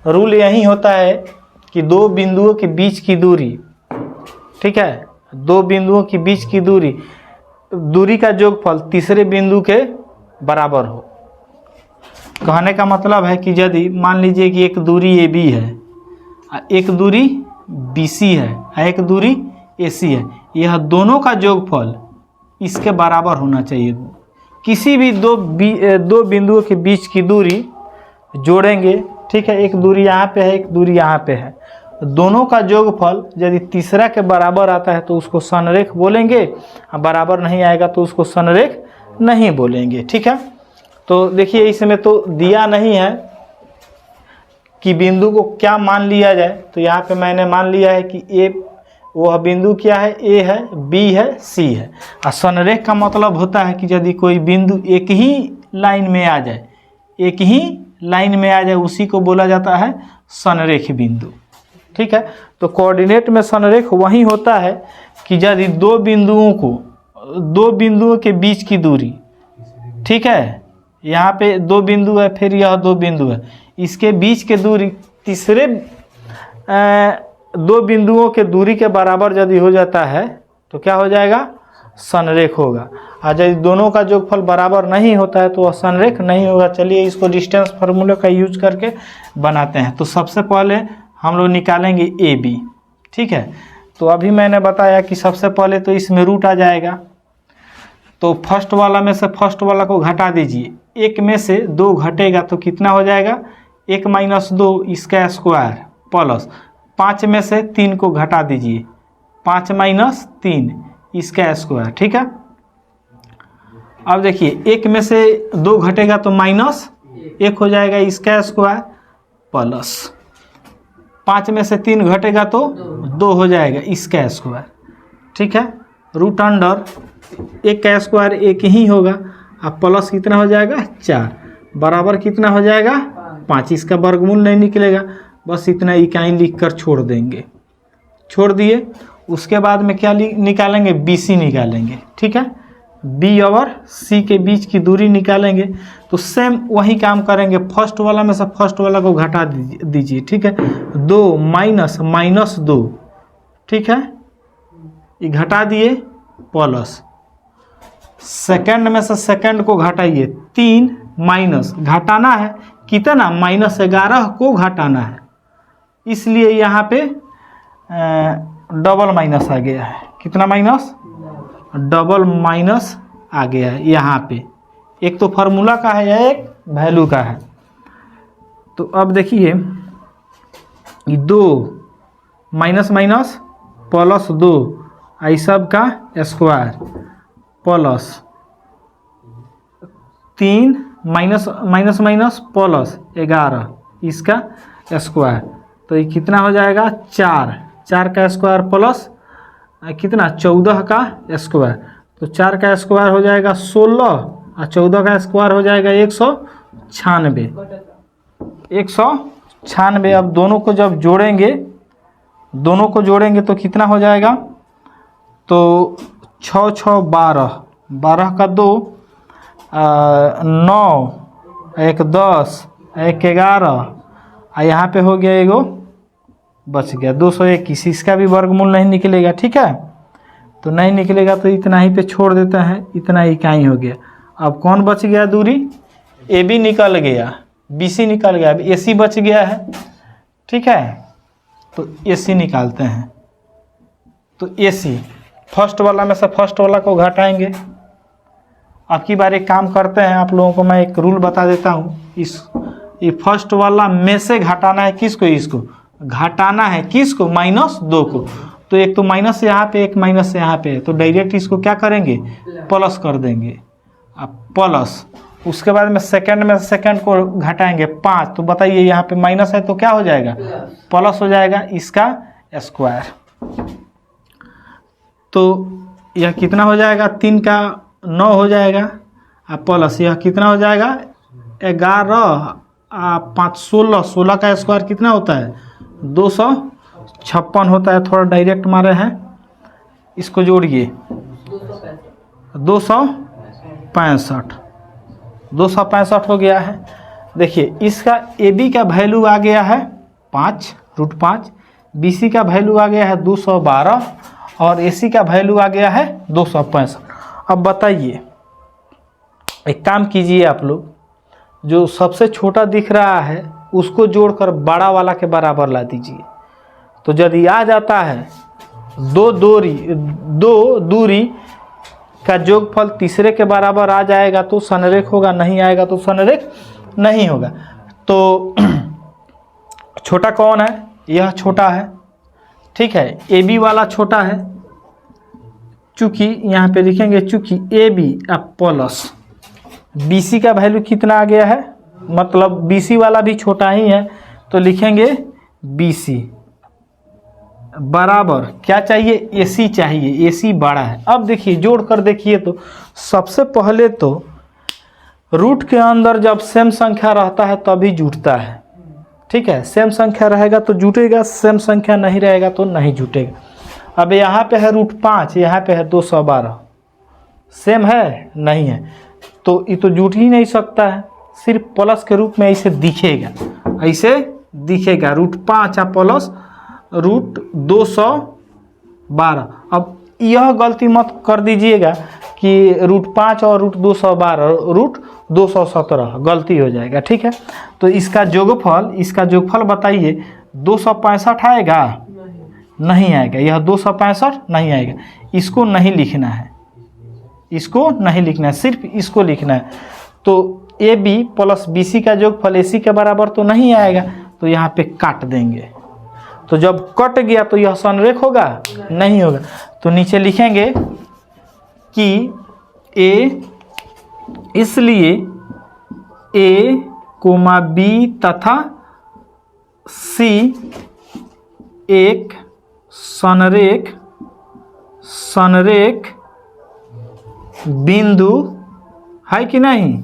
रूल यही होता है कि दो बिंदुओं के बीच की दूरी, ठीक है, दो बिंदुओं के बीच की दूरी का योगफल तीसरे बिंदु के बराबर हो। कहने का मतलब है कि यदि मान लीजिए कि एक दूरी AB है, एक दूरी BC है, एक दूरी AC है, यह दोनों का योगफल इसके बराबर होना चाहिए। किसी भी दो बिंदुओं के बीच की दूरी जोड़ेंगे, ठीक है, एक दूरी यहाँ पे है, एक दूरी यहाँ पे है, दोनों का योगफल यदि तीसरा के बराबर आता है तो उसको संरेख बोलेंगे, बराबर नहीं आएगा तो उसको संरेख नहीं बोलेंगे। ठीक है, तो देखिए इसमें तो दिया नहीं है कि बिंदु को क्या मान लिया जाए, तो यहाँ पे मैंने मान लिया है कि ए, वह बिंदु क्या है, A है, B है, C है। और संरेख का मतलब होता है कि यदि कोई बिंदु एक ही लाइन में आ जाए, एक ही लाइन में आ जाए, उसी को बोला जाता है संरेख बिंदु। ठीक है, तो कोऑर्डिनेट में संरेख वही होता है कि यदि दो बिंदुओं के बीच की दूरी, ठीक है, यहाँ पे दो बिंदु है, फिर यह दो बिंदु है, इसके बीच के दूरी तीसरे दो बिंदुओं के दूरी के बराबर यदि हो जाता है तो क्या हो जाएगा, संरेख होगा। और यदि दोनों का योगफल बराबर नहीं होता है तो वह संरेख नहीं होगा। चलिए इसको डिस्टेंस फार्मूले का यूज करके बनाते हैं। तो सबसे पहले हम लोग निकालेंगे ए बी, ठीक है। तो अभी मैंने बताया कि सबसे पहले तो इसमें रूट आ जाएगा, तो फर्स्ट वाला में से फर्स्ट वाला को घटा दीजिए। एक में से दो घटेगा तो कितना हो जाएगा, 1 - 2 इसका स्क्वायर प्लस 5 में से 3 को घटा दीजिए, 5 - 3 इसका स्क्वायर, ठीक है। अब देखिए 1 में से 2 घटेगा तो -1 हो जाएगा इसका स्क्वायर प्लस 5 में से 3 घटेगा तो 2 हो जाएगा इसका स्क्वायर, ठीक है। रूट अंडर 1 का स्क्वायर 1 ही होगा। अब प्लस कितना हो जाएगा 4 बराबर कितना हो जाएगा 5। इसका वर्गमूल नहीं निकलेगा, बस इतना इकाई लिख कर छोड़ देंगे। छोड़ दिए, उसके बाद में क्या निकालेंगे, BC निकालेंगे, ठीक है। B और C के बीच की दूरी निकालेंगे। तो सेम वही काम करेंगे, फर्स्ट वाला में से फर्स्ट वाला को घटा दीजिए, ठीक है। 2 - -2, ठीक है, ये घटा दिए प्लस सेकंड में से सेकंड को घटाइए, 3 माइनस घटाना है कितना, -11 को घटाना है, इसलिए यहाँ पे डबल माइनस आ गया है। कितना माइनस, डबल माइनस आ गया है यहाँ पे। एक तो फार्मूला का है या एक वैल्यू का है। तो अब देखिए 2 माइनस प्लस 2 आई सब का स्क्वायर प्लस 3 माइनस प्लस 11 इसका स्क्वायर, तो ये कितना हो जाएगा 4 का स्क्वायर प्लस कितना 14 का स्क्वायर, तो 4 का स्क्वायर हो जाएगा 16 और 14 का स्क्वायर हो जाएगा 196। अब दोनों को जब जोड़ेंगे तो कितना हो जाएगा, तो 6 6 12, 12 का 2 9, 1 10, 1 11 और यहाँ पे हो गया एगो बच गया 221। इसका भी वर्गमूल नहीं निकलेगा, ठीक है। तो नहीं निकलेगा तो इतना ही पे छोड़ देता है, इतना ही इकाई हो गया। अब कौन बच गया दूरी, AB निकल गया, BC निकल गया, अब AC बच गया है, ठीक है। तो AC निकालते हैं। तो AC फर्स्ट वाला में से फर्स्ट वाला को घटाएंगे। अब की बार एक काम करते हैं, आप लोगों को मैं एक रूल बता देता हूँ। ये फर्स्ट वाला में से घटाना है किसको, इसको घटाना है किसको, -2 को। तो एक तो माइनस यहाँ पे, एक माइनस यहाँ पे, तो डायरेक्ट इसको क्या करेंगे, प्लस कर देंगे। अब प्लस उसके बाद में सेकंड को घटाएंगे 5, तो बताइए यहाँ पे माइनस है तो क्या हो जाएगा, प्लस हो जाएगा इसका स्क्वायर। तो यह कितना हो जाएगा, 3 का 9 हो जाएगा, अब प्लस यह कितना हो जाएगा 11 5 16, 16 का स्क्वायर कितना होता है 256 होता है। थोड़ा डायरेक्ट मारे हैं, इसको जोड़िए 265 हो गया है। देखिए इसका AB का वैल्यू आ गया है 5 √5, BC का वैल्यू आ गया है 212 और AC का वैल्यू आ गया है 265। अब बताइए, एक काम कीजिए आप लोग, जो सबसे छोटा दिख रहा है उसको जोड़कर बड़ा वाला के बराबर ला दीजिए। तो यदि आ जाता है दो दूरी का योगफल तीसरे के बराबर आ जाएगा तो संरेख होगा, नहीं आएगा तो संरेख नहीं होगा। तो छोटा कौन है, यह छोटा है, ठीक है। AB वाला छोटा है, चूंकि यहाँ पे लिखेंगे चूंकि AB अब प्लस BC का वैल्यू कितना आ गया है, मतलब BC वाला भी छोटा ही है, तो लिखेंगे BC बराबर क्या चाहिए, AC चाहिए, AC बड़ा है। अब देखिए जोड़ कर देखिए, तो सबसे पहले तो रूट के अंदर जब सेम संख्या रहता है तभी जुटता है, ठीक है। सेम संख्या रहेगा तो जुटेगा, सेम संख्या नहीं रहेगा तो नहीं जुटेगा। अब यहाँ पे है √5, यहाँ पे है 212, सेम है नहीं है, तो ये तो जुट ही नहीं सकता है, सिर्फ प्लस के रूप में ऐसे दिखेगा, √5 प्लस √212। अब यह गलती मत कर दीजिएगा कि √5 और √212 √217 गलती हो जाएगा, ठीक है। तो इसका जोगफल बताइए 265 आएगा? नहीं आएगा, यह 265 नहीं आएगा। इसको नहीं लिखना है, इसको नहीं लिखना है, सिर्फ इसको लिखना है। तो AB + BC का जोगफल AC के बराबर तो नहीं आएगा, तो यहाँ पे काट देंगे। तो जब कट गया तो यह संरेख होगा? नहीं होगा। तो नीचे लिखेंगे कि A, इसलिए A, B तथा C एक संरेख बिंदु है कि नहीं?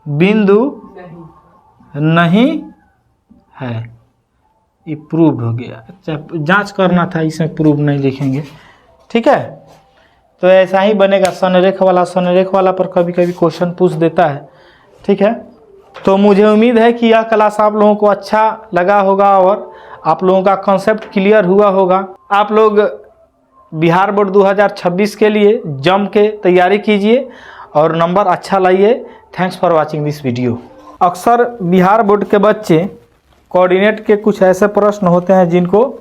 बिंदु नहीं है। ये प्रूव हो गया। अच्छा, जांच करना था, इसमें प्रूव नहीं लिखेंगे, ठीक है। तो ऐसा ही बनेगा। संरेख वाला पर कभी कभी क्वेश्चन पूछ देता है, ठीक है। तो मुझे उम्मीद है कि यह क्लास आप लोगों को अच्छा लगा होगा और आप लोगों का कॉन्सेप्ट क्लियर हुआ होगा। आप लोग बिहार बोर्ड 2026 के लिए जम के तैयारी कीजिए और नंबर अच्छा लाइए। Thanks for watching this video. अक्सर बिहार बोर्ड के बच्चे कोऑर्डिनेट के कुछ ऐसे प्रश्न होते हैं जिनको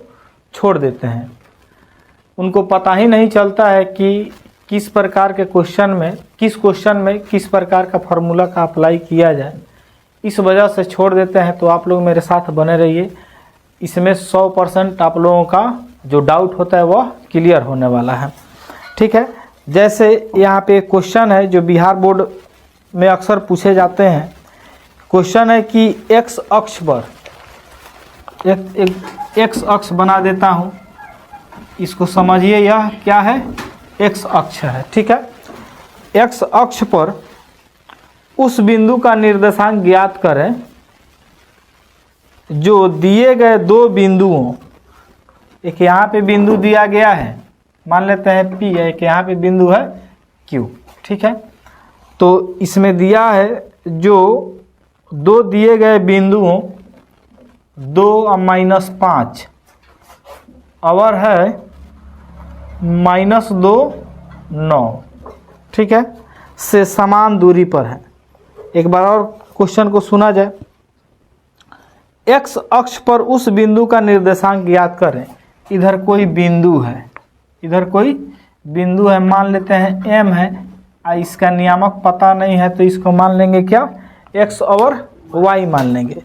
छोड़ देते हैं। उनको पता ही नहीं चलता है कि किस प्रकार के क्वेश्चन में किस प्रकार का फार्मूला का अप्लाई किया जाए, इस वजह से छोड़ देते हैं। तो आप लोग मेरे साथ बने रहिए, इसमें 100% आप लोगों का जो डाउट होता है वह क्लियर होने वाला है, ठीक है। जैसे यहाँ पे क्वेश्चन है जो बिहार बोर्ड में अक्सर पूछे जाते हैं। क्वेश्चन है कि एक्स अक्ष पर एक एक्स अक्ष बना देता हूँ, इसको समझिए। यह क्या है? एक्स अक्ष है, ठीक है। एक्स अक्ष पर उस बिंदु का निर्देशांक ज्ञात करें जो दिए गए दो बिंदुओं, एक यहाँ पे बिंदु दिया गया है, मान लेते हैं P है, एक यहाँ पे बिंदु है Q, ठीक है। तो इसमें दिया है जो दो दिए गए बिंदुओं 2 और -5 और है -2 9, ठीक है, से समान दूरी पर है। एक बार और क्वेश्चन को सुना जाए। एक्स अक्ष पर उस बिंदु का निर्देशांक ज्ञात करें। इधर कोई बिंदु है, मान लेते हैं M है, इसका नियामक पता नहीं है तो इसको मान लेंगे क्या? X और Y मान लेंगे।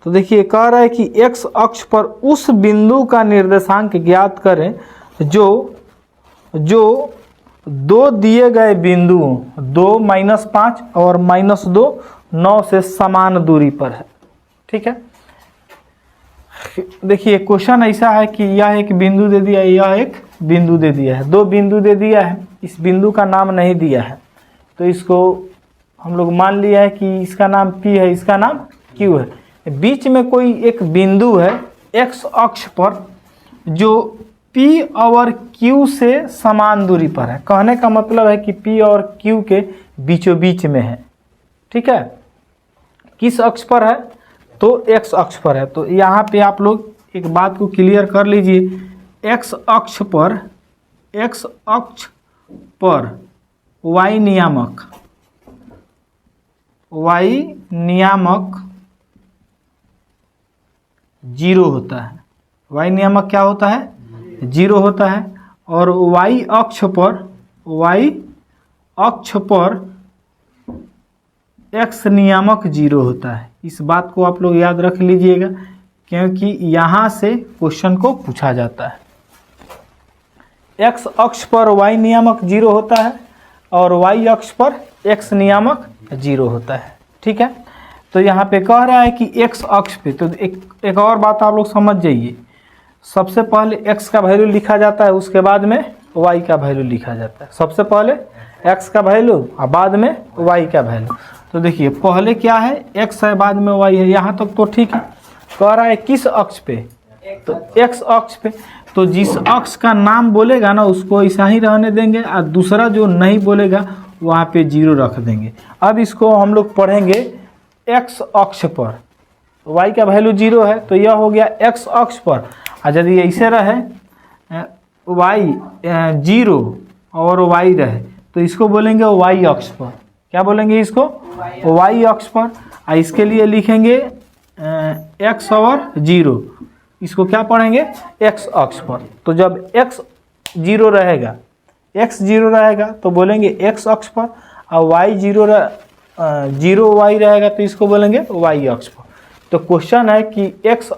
तो देखिए कह रहा है कि X अक्ष पर उस बिंदु का निर्देशांक ज्ञात करें जो दो दिए गए बिंदुओं 2 -5 और -2 9 से समान दूरी पर है, ठीक है। देखिए क्वेश्चन ऐसा है कि यह एक बिंदु दे दिया है, यह एक बिंदु दे दिया है, दो बिंदु दे दिया है, इस बिंदु का नाम नहीं दिया है। तो इसको हम लोग मान लिया है कि इसका नाम P है, इसका नाम Q है। बीच में कोई एक बिंदु है एक्स अक्ष पर जो P और Q से समान दूरी पर है। कहने का मतलब है कि P और Q के बीचों बीच में है, ठीक है। किस अक्ष पर है? तो एक्स अक्ष पर है। तो यहाँ पे आप लोग एक बात को क्लियर कर लीजिए। एक्स अक्ष पर y नियामक 0 होता है। y नियामक क्या होता है? 0 होता है। और y अक्ष पर x नियामक 0 होता है। इस बात को आप लोग याद रख लीजिएगा क्योंकि यहाँ से क्वेश्चन को पूछा जाता है। x अक्ष पर y नियामक 0 होता है और y अक्ष पर x नियामक 0 होता है, ठीक है। तो यहाँ पे कह रहा है कि x अक्ष पे, तो एक और बात आप लोग समझ जाइए। सबसे पहले x का वैल्यू लिखा जाता है, उसके बाद में y का वैल्यू लिखा जाता है। सबसे पहले x का वैल्यू और बाद में y का वैल्यू। तो देखिए पहले क्या है? x है, बाद में y है। यहाँ तक तो ठीक है। कह रहा है किस अक्ष पे? तो x अक्ष पे। तो जिस अक्ष का नाम बोलेगा ना उसको ऐसा ही रहने देंगे और दूसरा जो नहीं बोलेगा वहाँ पे 0 रख देंगे। अब इसको हम लोग पढ़ेंगे x अक्ष पर, y का वैल्यू 0 है तो यह हो गया x अक्ष पर। और यदि ऐसे रहे वाई 0 और वाई रहे तो इसको बोलेंगे वाई अक्ष पर। क्या बोलेंगे इसको? वाई अक्ष पर। और इसके लिए लिखेंगे x और 0, इसको क्या पढ़ेंगे? x अक्ष पर। तो जब x 0 रहेगा, x 0 रहेगा तो बोलेंगे x अक्ष पर, और y 0 y रहेगा तो इसको बोलेंगे y अक्ष पर। तो क्वेश्चन है कि x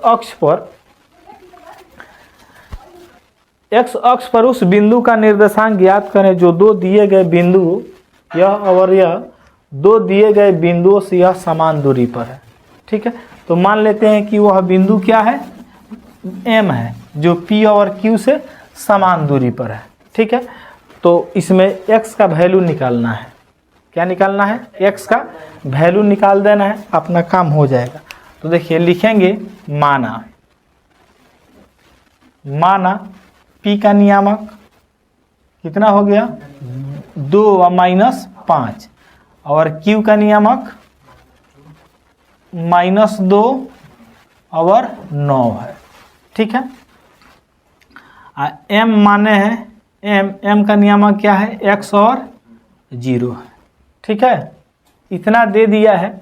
अक्ष पर उस बिंदु का निर्देशांक ज्ञात करें जो दो दिए गए बिंदु यह और यह दो दिए गए बिंदुओं से यह समान दूरी पर है। ठीक है, तो मान लेते हैं कि वह बिंदु क्या है? M है, जो P और Q से समान दूरी पर है। ठीक है, तो इसमें x का वैल्यू निकालना है। क्या निकालना है? x का वैल्यू निकाल देना है, अपना काम हो जाएगा। तो देखिए लिखेंगे माना P का नियामक कितना हो गया? 2 और -5, और Q का नियामक -2 और 9 है। ठीक है, M माने हैं M का नियामक क्या है? x और 0 है। ठीक है, इतना दे दिया है।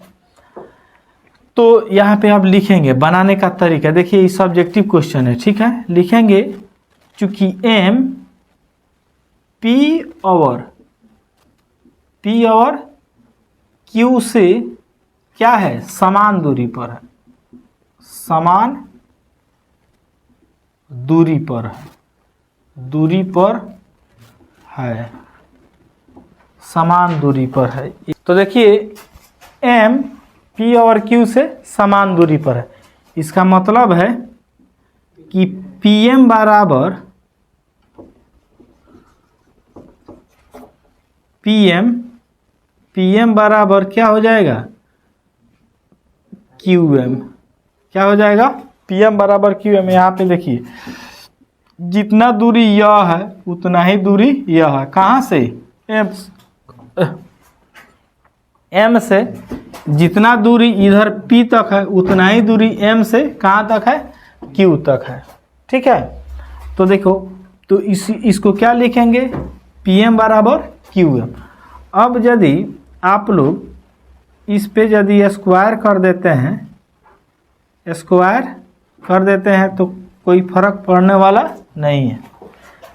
तो यहाँ पे आप लिखेंगे बनाने का तरीका। देखिए ये सब्जेक्टिव क्वेश्चन है। ठीक है, लिखेंगे चूंकि M P और Q से क्या है? समान दूरी पर है, समान दूरी पर है, समान दूरी पर है। तो देखिए M P और Q से समान दूरी पर है, इसका मतलब है कि PM बराबर क्या हो जाएगा? QM। क्या हो जाएगा? PM बराबर QM। यहाँ पे देखिए जितना दूरी यह है उतना ही दूरी यह है। कहाँ से? M से जितना दूरी इधर P तक है उतना ही दूरी M से कहाँ तक है? Q तक है। ठीक है, तो देखो तो इसको क्या लिखेंगे? PM बराबर QM। अब यदि आप लोग इस पे यदि स्क्वायर कर देते हैं तो कोई फर्क पड़ने वाला नहीं है।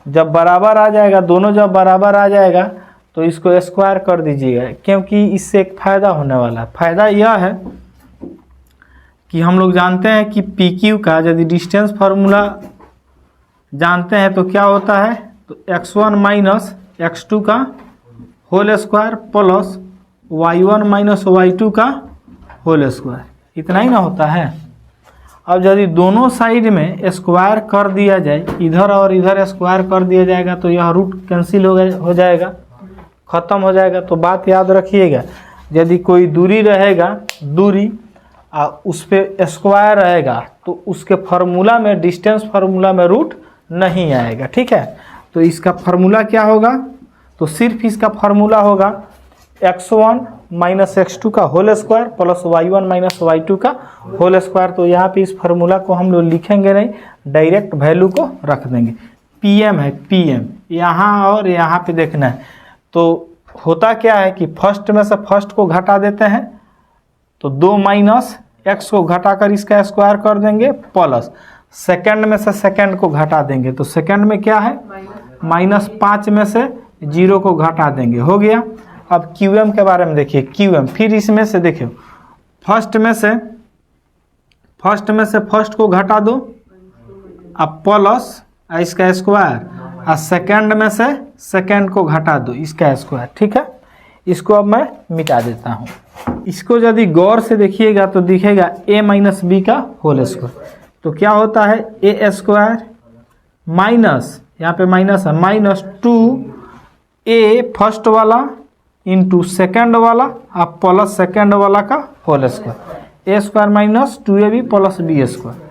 जब बराबर आ जाएगा, दोनों जब बराबर आ जाएगा तो इसको स्क्वायर कर दीजिएगा, क्योंकि इससे एक फ़ायदा होने वाला है। फ़ायदा यह है कि हम लोग जानते हैं कि PQ का यदि डिस्टेंस फार्मूला जानते हैं तो क्या होता है? तो x1 माइनस x2 का whole square plus y1 minus y2 का होल स्क्वायर, इतना ही ना होता है। अब यदि दोनों साइड में स्क्वायर कर दिया जाए, इधर और इधर स्क्वायर कर दिया जाएगा तो यह रूट कैंसिल हो जाएगा, ख़त्म हो जाएगा। तो बात याद रखिएगा, यदि कोई दूरी रहेगा, दूरी उस पर स्क्वायर रहेगा तो उसके फार्मूला में, डिस्टेंस फार्मूला में रूट नहीं आएगा। ठीक है, तो इसका फार्मूला क्या होगा? तो सिर्फ इसका फार्मूला होगा x1 माइनस x2 का whole square plus y1 minus y2 का होल स्क्वायर। तो यहाँ पे इस फार्मूला को हम लोग लिखेंगे नहीं, डायरेक्ट वैल्यू को रख देंगे। PM है, PM यहाँ और यहाँ पे देखना है। तो होता क्या है कि फर्स्ट में से फर्स्ट को घटा देते हैं, तो 2 माइनस x को घटाकर इसका स्क्वायर कर देंगे, प्लस सेकंड में से सेकंड को घटा देंगे। तो सेकंड में क्या है? -5 में से 0 को घटा देंगे, हो गया। अब QM के बारे में देखिए, QM फिर इसमें से देखिए, फर्स्ट में से फर्स्ट को घटा दो, अब प्लस इसका स्क्वायर, और सेकंड में से सेकंड को घटा दो, इसका स्क्वायर। ठीक है, इसको अब मैं मिटा देता हूँ। इसको यदि गौर से देखिएगा तो दिखेगा a माइनस बी का होल स्क्वायर। तो क्या होता है? ए स्क्वायर माइनस, यहाँ पे माइनस है, -2a फर्स्ट वाला इंटू सेकेंड वाला और प्लस सेकेंड वाला का whole square. A square minus 2ab plus B square.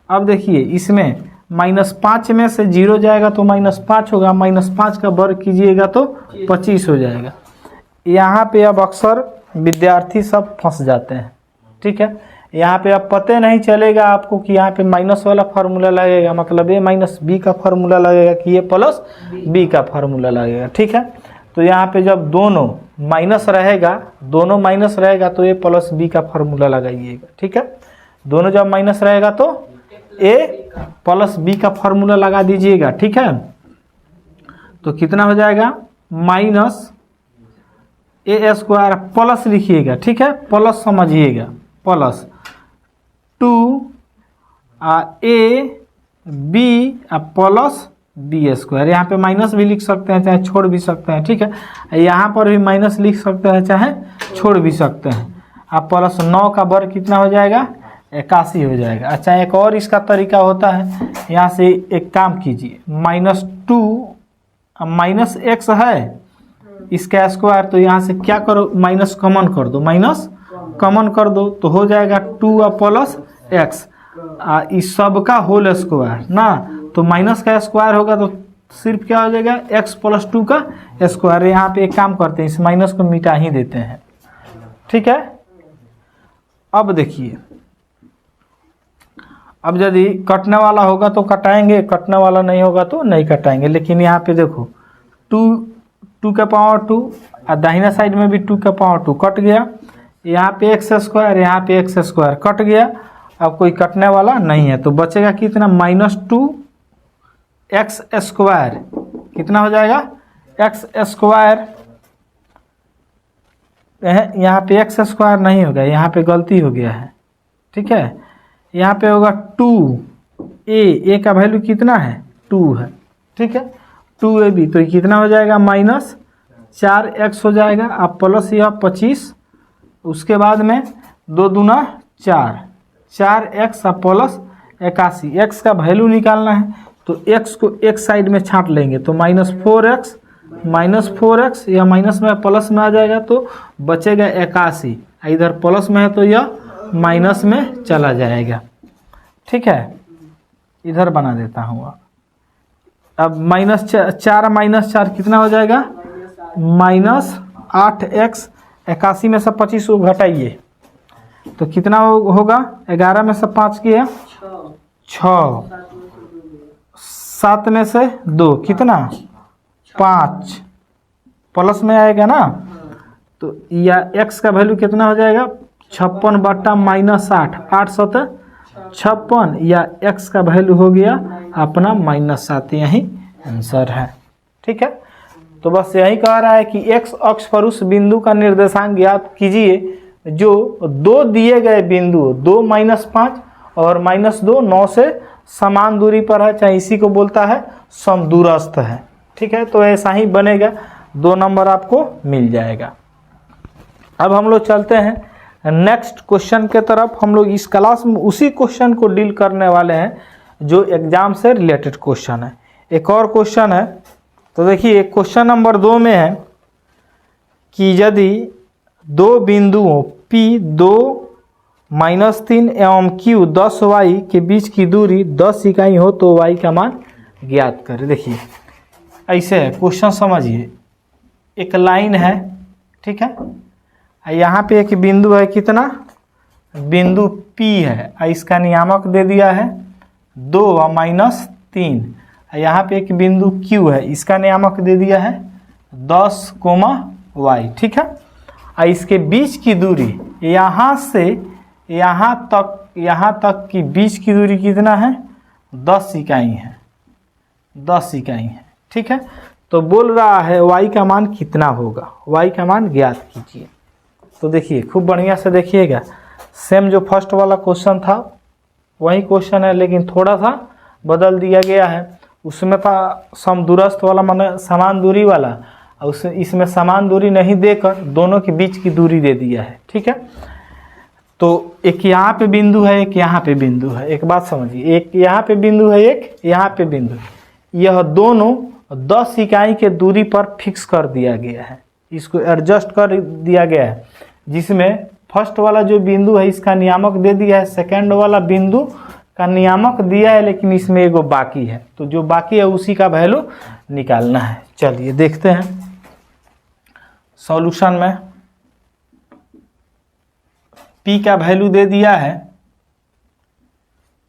अब देखिए इसमें -5 में से 0 जाएगा तो -5 होगा, -5 का वर्ग कीजिएगा तो 25 हो जाएगा। यहाँ पे अब अक्सर विद्यार्थी सब फंस जाते हैं। ठीक है, यहाँ पे अब पते नहीं चलेगा आपको कि यहाँ पे माइनस वाला फार्मूला लगेगा, मतलब a माइनस बी का फार्मूला लगेगा कि ये प्लस बी का फार्मूला लगेगा। ठीक है, तो यहाँ पे जब दोनों माइनस रहेगा तो ए प्लस बी का फार्मूला लगाइएगा। ठीक है, दोनों जब माइनस रहेगा तो ए प्लस बी का फार्मूला लगा दीजिएगा। ठीक है, तो कितना हो जाएगा माइनस ए स्क्वायर प्लस लिखिएगा। ठीक है, प्लस समझिएगा, plus 2a B plus B square, यहाँ पे माइनस भी लिख सकते हैं चाहे छोड़ भी सकते हैं। ठीक है, यहाँ पर भी माइनस लिख सकते हैं चाहे छोड़ भी सकते हैं। अब प्लस 9 का वर्ग कितना हो जाएगा 81 हो जाएगा। अच्छा, एक और इसका तरीका होता है, यहाँ से एक काम कीजिए, -2 माइनस एक्स है इसका स्क्वायर, तो यहाँ से क्या करो माइनस कॉमन कर दो, माइनस कॉमन कर दो तो हो जाएगा 2 प्लस एक्स इस सब का होल स्क्वायर ना, तो माइनस का स्क्वायर होगा तो सिर्फ क्या हो जाएगा x प्लस 2 का स्क्वायर। यहाँ पे एक काम करते हैं, इस माइनस को मिटा ही देते हैं। ठीक है, अब देखिए, अब यदि कटने वाला होगा तो कटाएंगे, कटने वाला नहीं होगा तो नहीं कटाएंगे। लेकिन यहाँ पे देखो 2 का पावर 2 और दाहिना साइड में भी 2 का पावर 2 कट गया, यहाँ पे एक्स स्क्वायर, यहाँ पे एक्स स्क्वायर कट गया। अब कोई कटने वाला नहीं है तो बचेगा कितना -2 एक्स स्क्वायर, कितना हो जाएगा एक्स स्क्वायर। यहाँ पे एक्स स्क्वायर नहीं होगा, यहाँ पे गलती हो गया है। ठीक है, यहाँ पे होगा 2a का वैल्यू कितना है 2 है। ठीक है, 2ab तो कितना हो जाएगा -4x हो जाएगा। अब प्लस यह 25, उसके बाद में 2 दूना 4x प्लस 81, x का वैल्यू निकालना है तो x को एक साइड में छांट लेंगे तो -4x या माइनस में प्लस में आ जाएगा तो बचेगा 81, इधर प्लस में है तो यह माइनस में चला जाएगा। ठीक है, इधर बना देता हूँ। अब -4 कितना हो जाएगा -8x, 81 में से 25 को घटाइए तो कितना होगा 11 में से 5 किया 6, 7 में से 2 कितना 5, प्लस में आएगा ना, तो या x का वैल्यू कितना हो जाएगा 56 बट्टा -8, 8 7 56, या x का वैल्यू हो गया अपना -7, यही आंसर है। ठीक है, तो बस यही कह रहा है कि x अक्ष पर उस बिंदु का निर्देशांक ज्ञात कीजिए जो दो दिए गए बिंदु 2 -5 और -2 9 से समान दूरी पर है, चाहे इसी को बोलता है समदूरस्थ है। ठीक है, तो ऐसा ही बनेगा, 2 नंबर आपको मिल जाएगा। अब हम लोग चलते हैं नेक्स्ट क्वेश्चन के तरफ। हम लोग इस क्लास में उसी क्वेश्चन को डील करने वाले हैं जो एग्जाम से रिलेटेड क्वेश्चन है। एक और क्वेश्चन है, तो देखिए क्वेश्चन नंबर 2 में है कि यदि दो बिंदुओं P 2 -3 एवं Q 10y के बीच की दूरी 10 इकाई हो तो y का मान ज्ञात करें। देखिए ऐसे है क्वेश्चन, समझिए, एक लाइन है। ठीक है, यहाँ पे एक बिंदु है, कितना बिंदु P है, इसका नियामक दे दिया है 2 और -3। यहाँ पे एक बिंदु Q है, इसका नियामक दे दिया है 10, y। ठीक है, इसके बीच की दूरी यहाँ से यहाँ तक की बीच की दूरी कितना है 10 इकाई है, 10 इकाई है। ठीक है, तो बोल रहा है y का मान कितना होगा, y का मान ज्ञात कीजिए। तो देखिए खूब बढ़िया से देखिएगा, सेम जो फर्स्ट वाला क्वेश्चन था वही क्वेश्चन है, लेकिन थोड़ा सा बदल दिया गया है। उसमें था समदूरस्थ वाला, माने समान दूरी वाला, और इसमें समान दूरी नहीं देकर दोनों के बीच की दूरी दे दिया है। ठीक है, तो एक यहाँ पे बिंदु है, एक यहाँ पे बिंदु है। एक बात समझिए, एक यहाँ पे बिंदु है, एक यहाँ पे बिंदु है। यह दोनों 10 इकाई के दूरी पर फिक्स कर दिया गया है, इसको एडजस्ट कर दिया गया है, जिसमें फर्स्ट वाला जो बिंदु है इसका नियामक दे दिया है, सेकंड वाला बिंदु का नियामक दिया है, लेकिन इसमें एगो बाकी है, तो जो बाकी है उसी का वैल्यू निकालना है। चलिए देखते हैं सॉल्यूशन में। p का वैल्यू दे दिया है,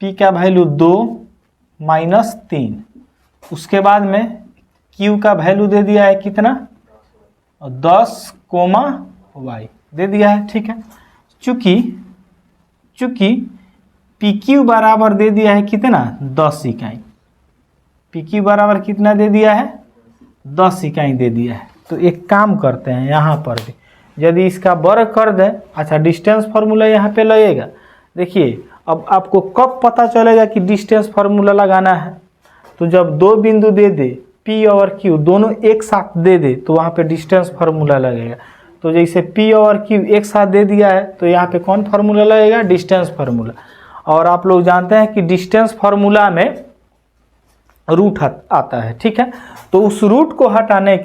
p का वैल्यू 2 माइनस 3। उसके बाद में q का वैल्यू दे दिया है कितना, 10 कोमा y दे दिया है। ठीक है, चूंकि PQ बराबर दे दिया है कितना, 10 इकाई। PQ बराबर कितना दे दिया है, 10 इकाई दे दिया है। तो एक काम करते हैं, यहाँ पर भी यदि इसका वर्ग कर दें, अच्छा डिस्टेंस फार्मूला यहाँ पे लगेगा। देखिए अब आपको कब पता चलेगा कि डिस्टेंस फार्मूला लगाना है, तो जब दो बिंदु दे दे P और Q दोनों एक साथ दे दे तो वहाँ पे डिस्टेंस फार्मूला लगेगा। तो जैसे P और Q एक साथ दे दिया है तो यहाँ पे कौन फार्मूला लगेगा, डिस्टेंस फार्मूला। और आप लोग जानते हैं कि डिस्टेंस फार्मूला में रूट आता है। ठीक है, तो उस रूट को हटाने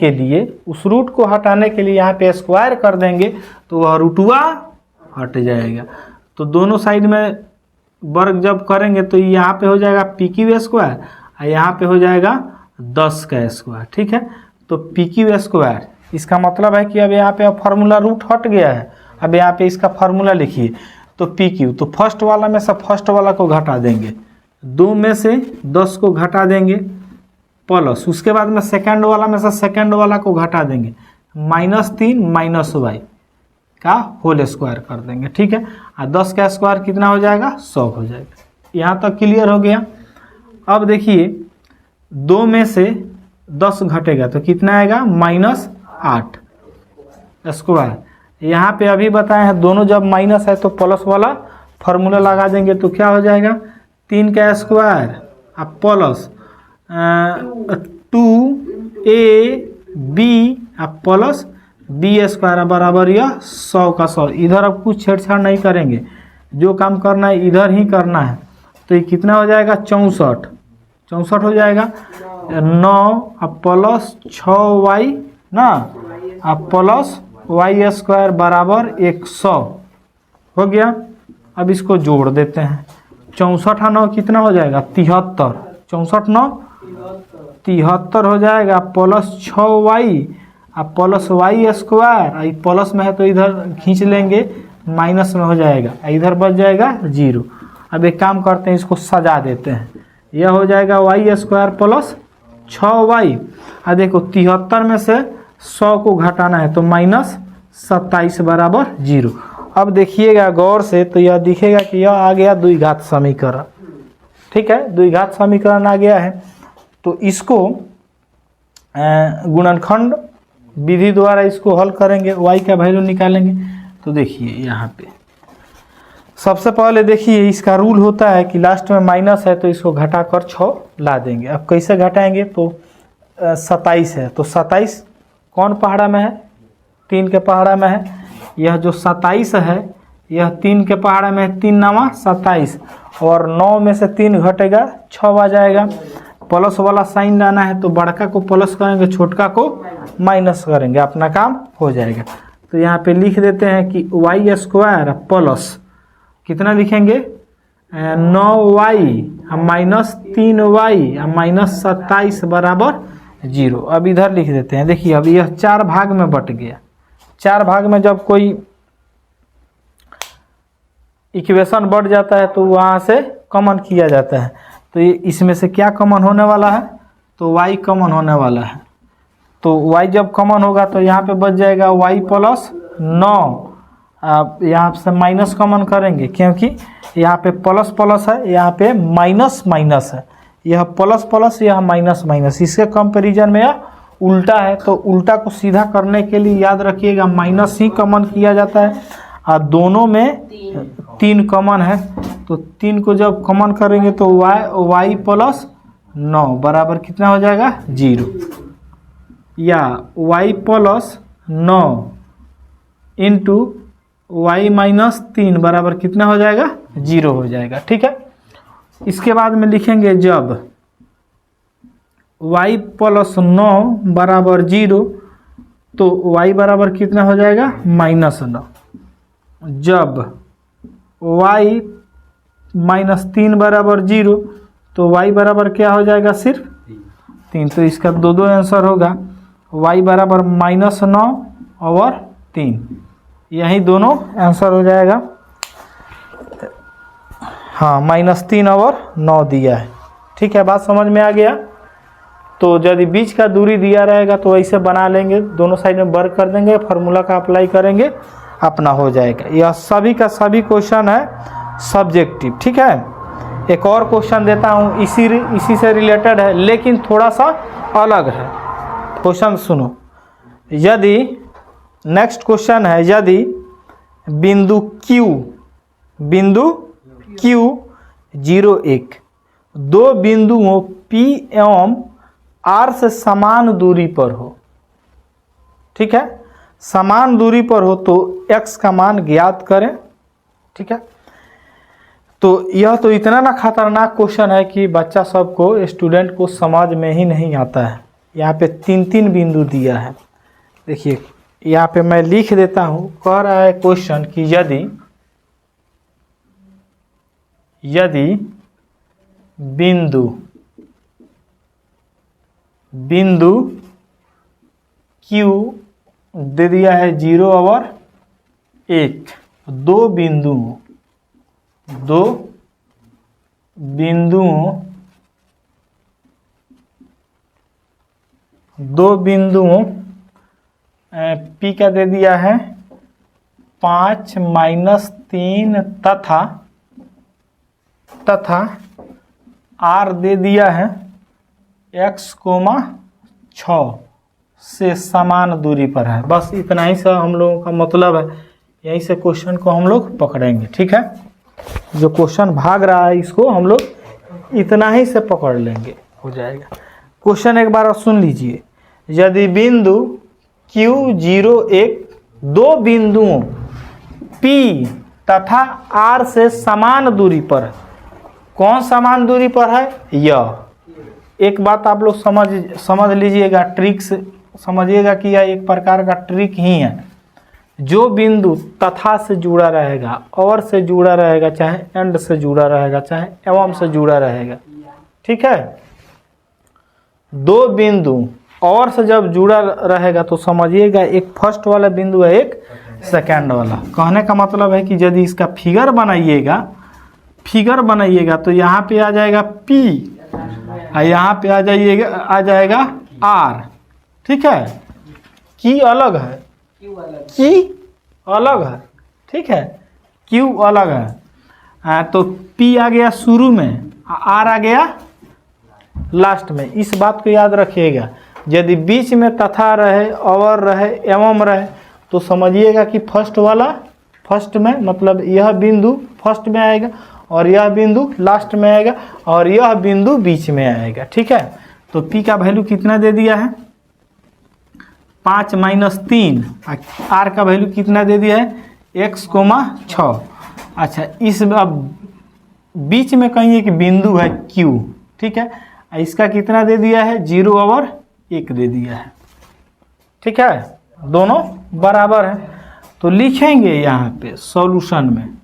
के लिए यहाँ पे स्क्वायर कर देंगे तो वह रूटवा हट जाएगा। तो दोनों साइड में वर्ग जब करेंगे तो यहाँ पे हो जाएगा PQ स्क्वायर और यहाँ पे हो जाएगा 10 का स्क्वायर। ठीक है, तो PQ स्क्वायर, इसका मतलब है कि अब यहाँ पे फार्मूला रूट हट गया है। अब यहाँ पे इसका फार्मूला लिखिए, तो PQ, तो फर्स्ट वाला में से फर्स्ट वाला को घटा देंगे, 2 में से 10 को घटा देंगे प्लस, उसके बाद में सेकंड वाला में से सेकंड वाला को घटा देंगे, -3 माइनस y का होल स्क्वायर कर देंगे। ठीक है, और 10 का स्क्वायर कितना हो जाएगा, 100 हो जाएगा। यहाँ तक क्लियर हो गया। अब देखिए 2 में से 10 घटेगा तो कितना आएगा, -8 स्क्वायर। यहाँ पे अभी बताए हैं दोनों जब माइनस है तो प्लस वाला फार्मूला लगा देंगे तो क्या हो जाएगा, 3 का स्क्वायर अब प्लस 2ab अब प्लस b स्क्वायर बराबर यह 100 का 100। इधर अब कुछ छेड़छाड़ नहीं करेंगे, जो काम करना है इधर ही करना है। तो ये कितना हो जाएगा, 64 हो जाएगा। 9 अब प्लस 6y ना, अब प्लस y स्क्वायर बराबर 100 हो गया। अब इसको जोड़ देते हैं, 64 9 कितना हो जाएगा, 73। 64 9 73 हो जाएगा, प्लस 6y अब प्लस y स्क्वायर, प्लस में है तो इधर खींच लेंगे, माइनस में हो जाएगा, इधर बच जाएगा 0। अब एक काम करते हैं, इसको सजा देते हैं, यह हो जाएगा y स्क्वायर प्लस 6y। अब देखो 73 में से 100 को घटाना है तो -27 बराबर 0। अब देखिएगा गौर से तो यह दिखेगा कि यह आ गया द्विघात समीकरण। ठीक है, द्विघात समीकरण आ गया है। तो इसको गुणनखंड विधि द्वारा इसको हल करेंगे, y का वैल्यू निकालेंगे। तो देखिए यहाँ पे सबसे पहले देखिए इसका रूल होता है कि लास्ट में माइनस है तो इसको घटाकर 6 ला देंगे। अब कैसे घटाएंगे, तो 27 है तो 27 कौन पहाड़ा में है, 3 के पहाड़ा में है। यह जो 27 है यह 3 के पहाड़ा में है, 3 9 27 और 9 में से 3 घटेगा 6 आ जाएगा। प्लस वाला साइन लाना है तो बड़का को प्लस करेंगे, छोटका को माइनस करेंगे, अपना काम हो जाएगा। तो यहाँ पे लिख देते हैं कि y स्क्वायर प्लस कितना लिखेंगे, 9y माइनस 3y माइनस 27 बराबर 0। अब इधर लिख देते हैं। देखिए अब यह 4 भाग में बट गया। 4 भाग में जब कोई इक्वेशन बढ़ जाता है तो वहाँ से कॉमन किया जाता है। तो ये इसमें से क्या कॉमन होने वाला है, तो y कॉमन होने वाला है। तो y जब कॉमन होगा तो यहाँ पे बच जाएगा y प्लस 9। आप यहाँ से माइनस कॉमन करेंगे क्योंकि यहाँ पे प्लस प्लस है, यहाँ पे माइनस माइनस है। यह प्लस प्लस, यह माइनस माइनस, इसके कंपैरिजन में यह उल्टा है। तो उल्टा को सीधा करने के लिए याद रखिएगा माइनस ही कॉमन किया जाता है। और दोनों में 3 कॉमन है तो 3 को जब कॉमन करेंगे तो y प्लस 9 बराबर कितना हो जाएगा, 0। या y plus 9 into y minus 3 बराबर कितना हो जाएगा, 0 हो जाएगा। ठीक है, इसके बाद में लिखेंगे जब y प्लस 9 बराबर 0 तो y बराबर कितना हो जाएगा, -9। जब y माइनस 3 बराबर 0 तो y बराबर क्या हो जाएगा, सिर्फ 3। तो इसका दो आंसर होगा, y बराबर -9 और 3, यही दोनों आंसर हो जाएगा। हाँ -3 और 9 दिया है। ठीक है, बात समझ में आ गया। तो यदि बीच का दूरी दिया रहेगा तो ऐसे बना लेंगे, दोनों साइड में वर्क कर देंगे, फार्मूला का अप्लाई करेंगे, अपना हो जाएगा। यह सभी का सभी क्वेश्चन है सब्जेक्टिव। ठीक है, एक और क्वेश्चन देता हूँ, इसी से रिलेटेड है लेकिन थोड़ा सा अलग है। क्वेश्चन सुनो। यदि नेक्स्ट क्वेश्चन है, यदि बिंदु Q 0 1 दो बिंदुओं P एवं R से समान दूरी पर हो, ठीक है, समान दूरी पर हो तो x का मान ज्ञात करें। ठीक है, तो यह तो इतना ना खतरनाक क्वेश्चन है कि बच्चा सबको, स्टूडेंट को समझ में ही नहीं आता है। यहाँ पे 3 बिंदु दिया है। देखिए यहाँ पे मैं लिख देता हूँ। कह रहा है क्वेश्चन कि यदि बिंदु Q दे दिया है 0 और 1, दो बिंदुओं P का दे दिया है 5 -3 तथा R दे दिया है x, 6 से समान दूरी पर है। बस इतना ही सा हम लोगों का मतलब है। यहीं से क्वेश्चन को हम लोग पकड़ेंगे। ठीक है, जो क्वेश्चन भाग रहा है इसको हम लोग इतना ही से पकड़ लेंगे, हो जाएगा। क्वेश्चन एक बार सुन लीजिए। यदि बिंदु Q 0 1 दो बिंदुओं P तथा R से समान दूरी पर है। कौन समान दूरी पर है? यह। एक बात आप लोग समझ लीजिएगा, ट्रिक से समझिएगा कि यह एक प्रकार का ट्रिक ही है। जो बिंदु तथा से जुड़ा रहेगा, और से जुड़ा रहेगा, चाहे एंड से जुड़ा रहेगा, चाहे एवं से जुड़ा रहेगा, ठीक है, दो बिंदु और से जब जुड़ा रहेगा तो समझिएगा एक फर्स्ट वाला बिंदु है, एक सेकंड वाला। कहने का मतलब है कि यदि इसका फिगर बनाइएगा तो यहाँ पे आ जाएगा P और यहाँ पे आ जाएगा R। ठीक है, की अलग है, ठीक है, Q अलग है। तो P आ गया शुरू में, R आ गया लास्ट में। इस बात को याद रखिएगा। यदि बीच में तथा रहे, और रहे, एवं रहे तो समझिएगा कि फर्स्ट में, मतलब यह बिंदु फर्स्ट में आएगा और यह बिंदु लास्ट में आएगा और यह बिंदु बीच में आएगा। ठीक है, तो P का वैल्यू कितना दे दिया है? 5 -3। R का वैल्यू कितना दे दिया है? x, 6। अच्छा, इस अब बीच में कहीं एक बिंदु है Q, ठीक है, इसका कितना दे दिया है? 0 और 1 दे दिया है। ठीक है, दोनों बराबर है। तो लिखेंगे यहाँ पे सॉल्यूशन में।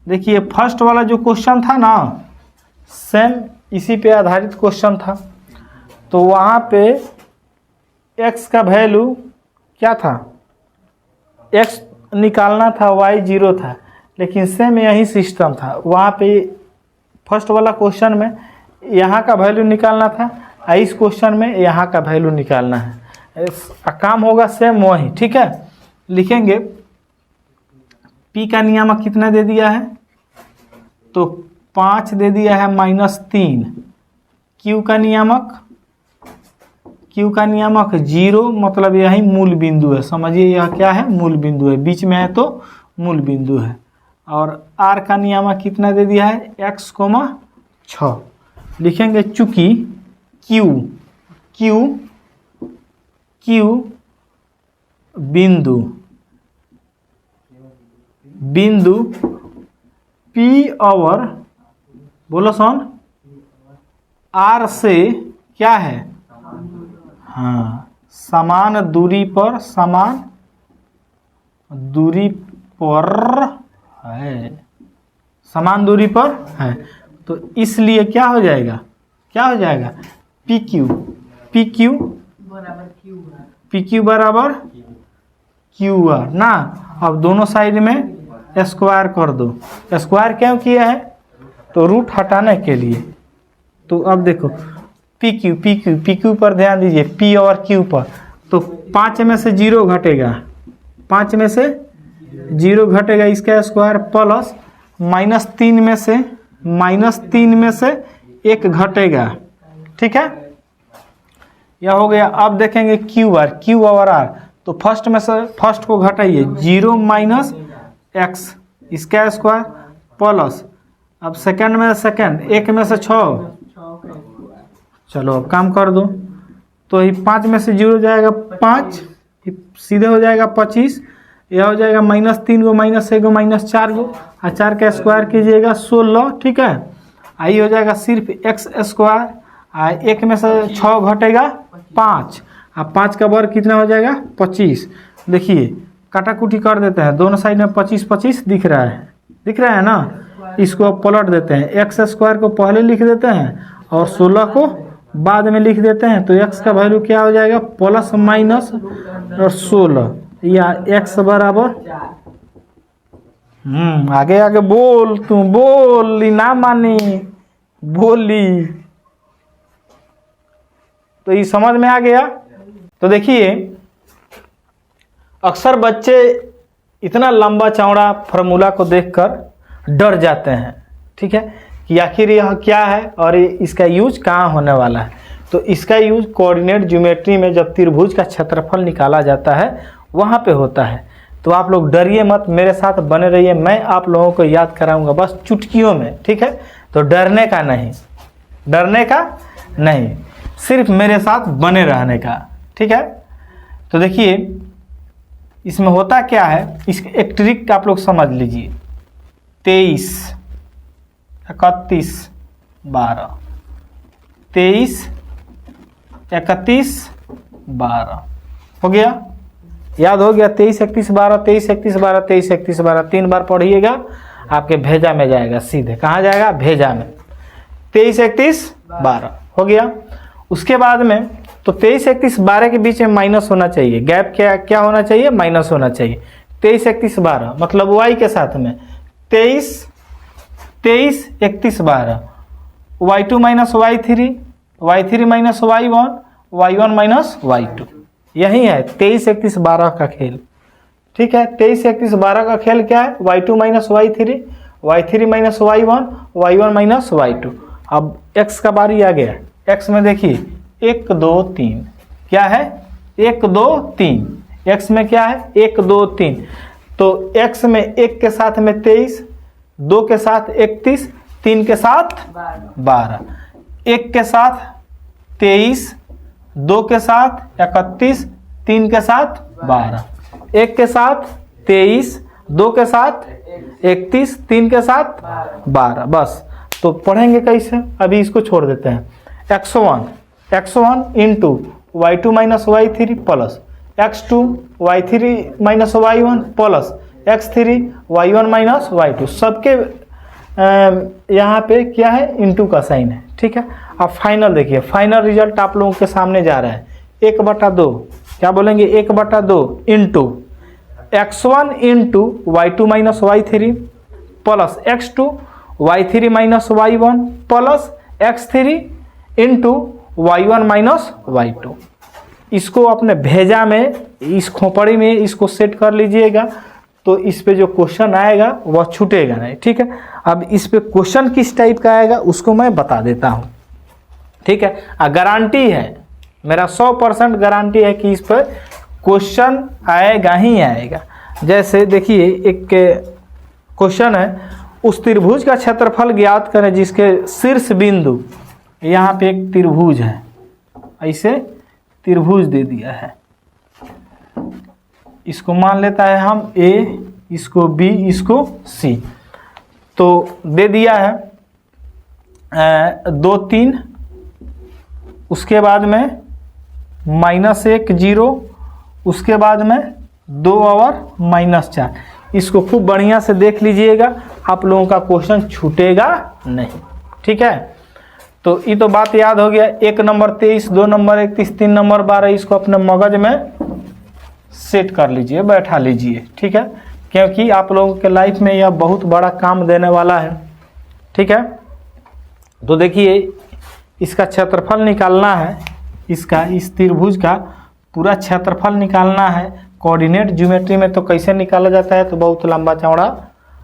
देखिए फर्स्ट वाला जो क्वेश्चन था ना, सेम इसी पे आधारित क्वेश्चन था। तो वहाँ पे x का वैल्यू क्या था? x निकालना था, y 0 था, लेकिन सेम यही सिस्टम था। वहाँ पे फर्स्ट वाला क्वेश्चन में यहाँ का वैल्यू निकालना था, इस क्वेश्चन में यहाँ का वैल्यू निकालना है। काम होगा सेम वही। ठीक है, लिखेंगे P का नियामक कितना दे दिया है? तो 5 दे दिया है -3। Q का नियामक 0, मतलब यही मूल बिंदु है। समझिए यह क्या है? मूल बिंदु है, बीच में है तो मूल बिंदु है। और R का नियामक कितना दे दिया है? x, 6। लिखेंगे चूंकि Q बिंदु P और बोलो R से क्या है? हाँ, समान दूरी पर है, समान दूरी पर है। तो इसलिए क्या हो जाएगा? PQ बराबर QR ना। अब दोनों साइड में स्क्वायर कर दो। स्क्वायर क्यों किया है? तो रूट हटाने के लिए तो अब देखो पी क्यू पर ध्यान दीजिए, पी और क्यू पर। तो 5 में से 0 घटेगा, 5 में से 0 घटेगा इसका स्क्वायर प्लस -3 में से 1 घटेगा। ठीक है, यह हो गया। अब देखेंगे क्यू और आर। तो फर्स्ट में से फर्स्ट को घटाइए, 0 माइनस एक्स इसका स्क्वायर प्लस, अब सेकंड में सेकंड 1 में से 6, चलो अब काम कर दो। तो ये 5 में से 0 जाएगा 5, सीधे हो जाएगा 25, यह हो जाएगा -3 गो -1 गो -4 गो, और 4 का स्क्वायर कीजिएगा 16। ठीक है, आई हो जाएगा सिर्फ एक्स स्क्वायर, 1 में से 6 घटेगा 5, अब 5 का वर्ग कितना हो जाएगा 25। देखिए काटाकुटी कर देते हैं, दोनों साइड में 25 दिख रहा है ना। इसको अब पलट देते हैं, एक्स स्क्वायर को पहले लिख देते हैं और 16 को बाद में लिख देते हैं। तो एक्स का वैल्यू क्या हो जाएगा प्लस माइनस और 16, या एक्स बराबर आगे आगे बोल, तू बोली ना मानी बोली। तो ये समझ में आ गया। तो देखिए अक्सर बच्चे इतना लंबा चौड़ा फार्मूला को देखकर डर जाते हैं। ठीक है, कि आखिर यह क्या है और इसका यूज कहाँ होने वाला है। तो इसका यूज कोऑर्डिनेट ज्योमेट्री में जब त्रिभुज का क्षेत्रफल निकाला जाता है वहाँ पे होता है। तो आप लोग डरिए मत, मेरे साथ बने रहिए, मैं आप लोगों को याद कराऊंगा बस चुटकियों में। ठीक है, तो डरने का नहीं, सिर्फ मेरे साथ बने रहने का। ठीक है, तो देखिए इसमें होता क्या है, इसकी एक ट्रिक आप लोग समझ लीजिए। 23, 31, 12, 23, 31, 12 हो गया, याद हो गया। 23, 31, 12, 23, 31, 12, 23, 31, 12 3 बार पढ़िएगा, आपके भेजा में जाएगा, सीधे कहाँ जाएगा भेजा में। 23, 31, 12 हो गया। उसके बाद में तो 23, 31, 12 के बीच में माइनस होना चाहिए, गैप क्या होना चाहिए, माइनस होना चाहिए। 23, 31, 12 मतलब y के साथ में 23, 31, 12, y2 minus y3, y3 minus y1, y1 minus y2, यही है 23, 31, 12 का खेल। ठीक है, 23, 31, 12 का खेल क्या है, y2 minus y3, y3 minus y1, y1 minus y2। अब x का बारी आ गया, x में देखिए 1 2 3 क्या है 1 2 3, x में क्या है 1 2 3। तो x में 1 के साथ में 23, 2 के साथ 31, 3 के साथ 12, 1 के साथ 23, 2 के साथ 31, 3 के साथ 12, 1 के साथ 23, 2 के साथ 31, 3 के साथ 12। बस, तो पढ़ेंगे कैसे, अभी इसको छोड़ देते हैं। x1 into y2 minus y3 plus x2 y3 minus y1 plus x3 y1 minus y2, सबके यहाँ पे क्या है इंटू का साइन है। ठीक है, अब फाइनल देखिए, फाइनल रिजल्ट आप लोगों के सामने जा रहा है 1/2, क्या बोलेंगे 1/2 into x1 into y2 minus y3 plus x2 y3 minus y1 plus x3 into y1 minus y2। इसको अपने भेजा में, इस खोपड़ी में इसको सेट कर लीजिएगा, तो इस पे जो क्वेश्चन आएगा वह छूटेगा नहीं। ठीक है, अब इस पे क्वेश्चन किस टाइप का आएगा उसको मैं बता देता हूँ। ठीक है, गारंटी है, मेरा 100% गारंटी है कि इस पर क्वेश्चन आएगा ही आएगा। जैसे देखिए एक क्वेश्चन है, उस त्रिभुज का क्षेत्रफल ज्ञात करें जिसके शीर्ष बिंदु, यहाँ पे एक त्रिभुज है, ऐसे त्रिभुज दे दिया है, इसको मान लेता है हम A, इसको B, इसको C। तो दे दिया है 2 3, उसके बाद में -1 0, उसके बाद में 2 और -4। इसको खूब बढ़िया से देख लीजिएगा, आप लोगों का क्वेश्चन छूटेगा नहीं। ठीक है, तो ये तो बात याद हो गया। 1 नंबर 23, 2 नंबर 31, 3 नंबर 12, इसको अपने मगज में सेट कर लीजिए, बैठा लीजिए। ठीक है, क्योंकि आप लोगों के लाइफ में यह बहुत बड़ा काम देने वाला है। ठीक है। तो देखिए इसका क्षेत्रफल निकालना है, इसका इस त्रिभुज का पूरा क्षेत्रफल निकालना है। कोऑर्डिनेट ज्योमेट्री में तो कैसे निकाला जाता है, तो बहुत लंबा चौड़ा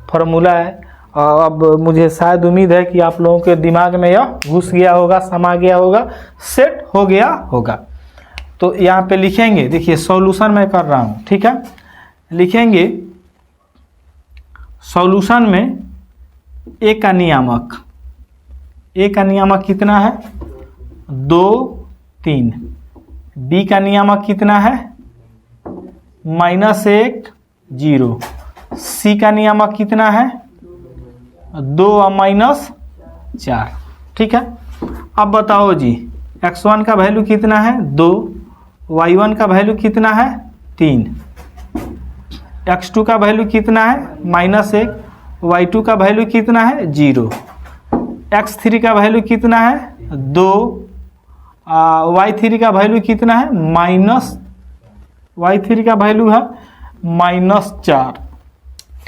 फॉर्मूला है। अब मुझे शायद उम्मीद है कि आप लोगों के दिमाग में यह घुस गया होगा, समा गया होगा, सेट हो गया होगा। तो यहाँ पे लिखेंगे, देखिए सॉल्यूशन मैं कर रहा हूँ, ठीक है। लिखेंगे सॉल्यूशन में ए का नियामक, ए का नियामक कितना है 2 3, बी का नियामक कितना है -1 0, सी का नियामक कितना है 2 और -4, ठीक है। अब बताओ जी x1 का वैल्यू कितना है 2, y1 का वैल्यू कितना है 3, x2 का वैल्यू कितना है -1, y2 का वैल्यू कितना है 0, x3 का वैल्यू कितना है 2, y3 का वैल्यू कितना है y3 का वैल्यू है -4,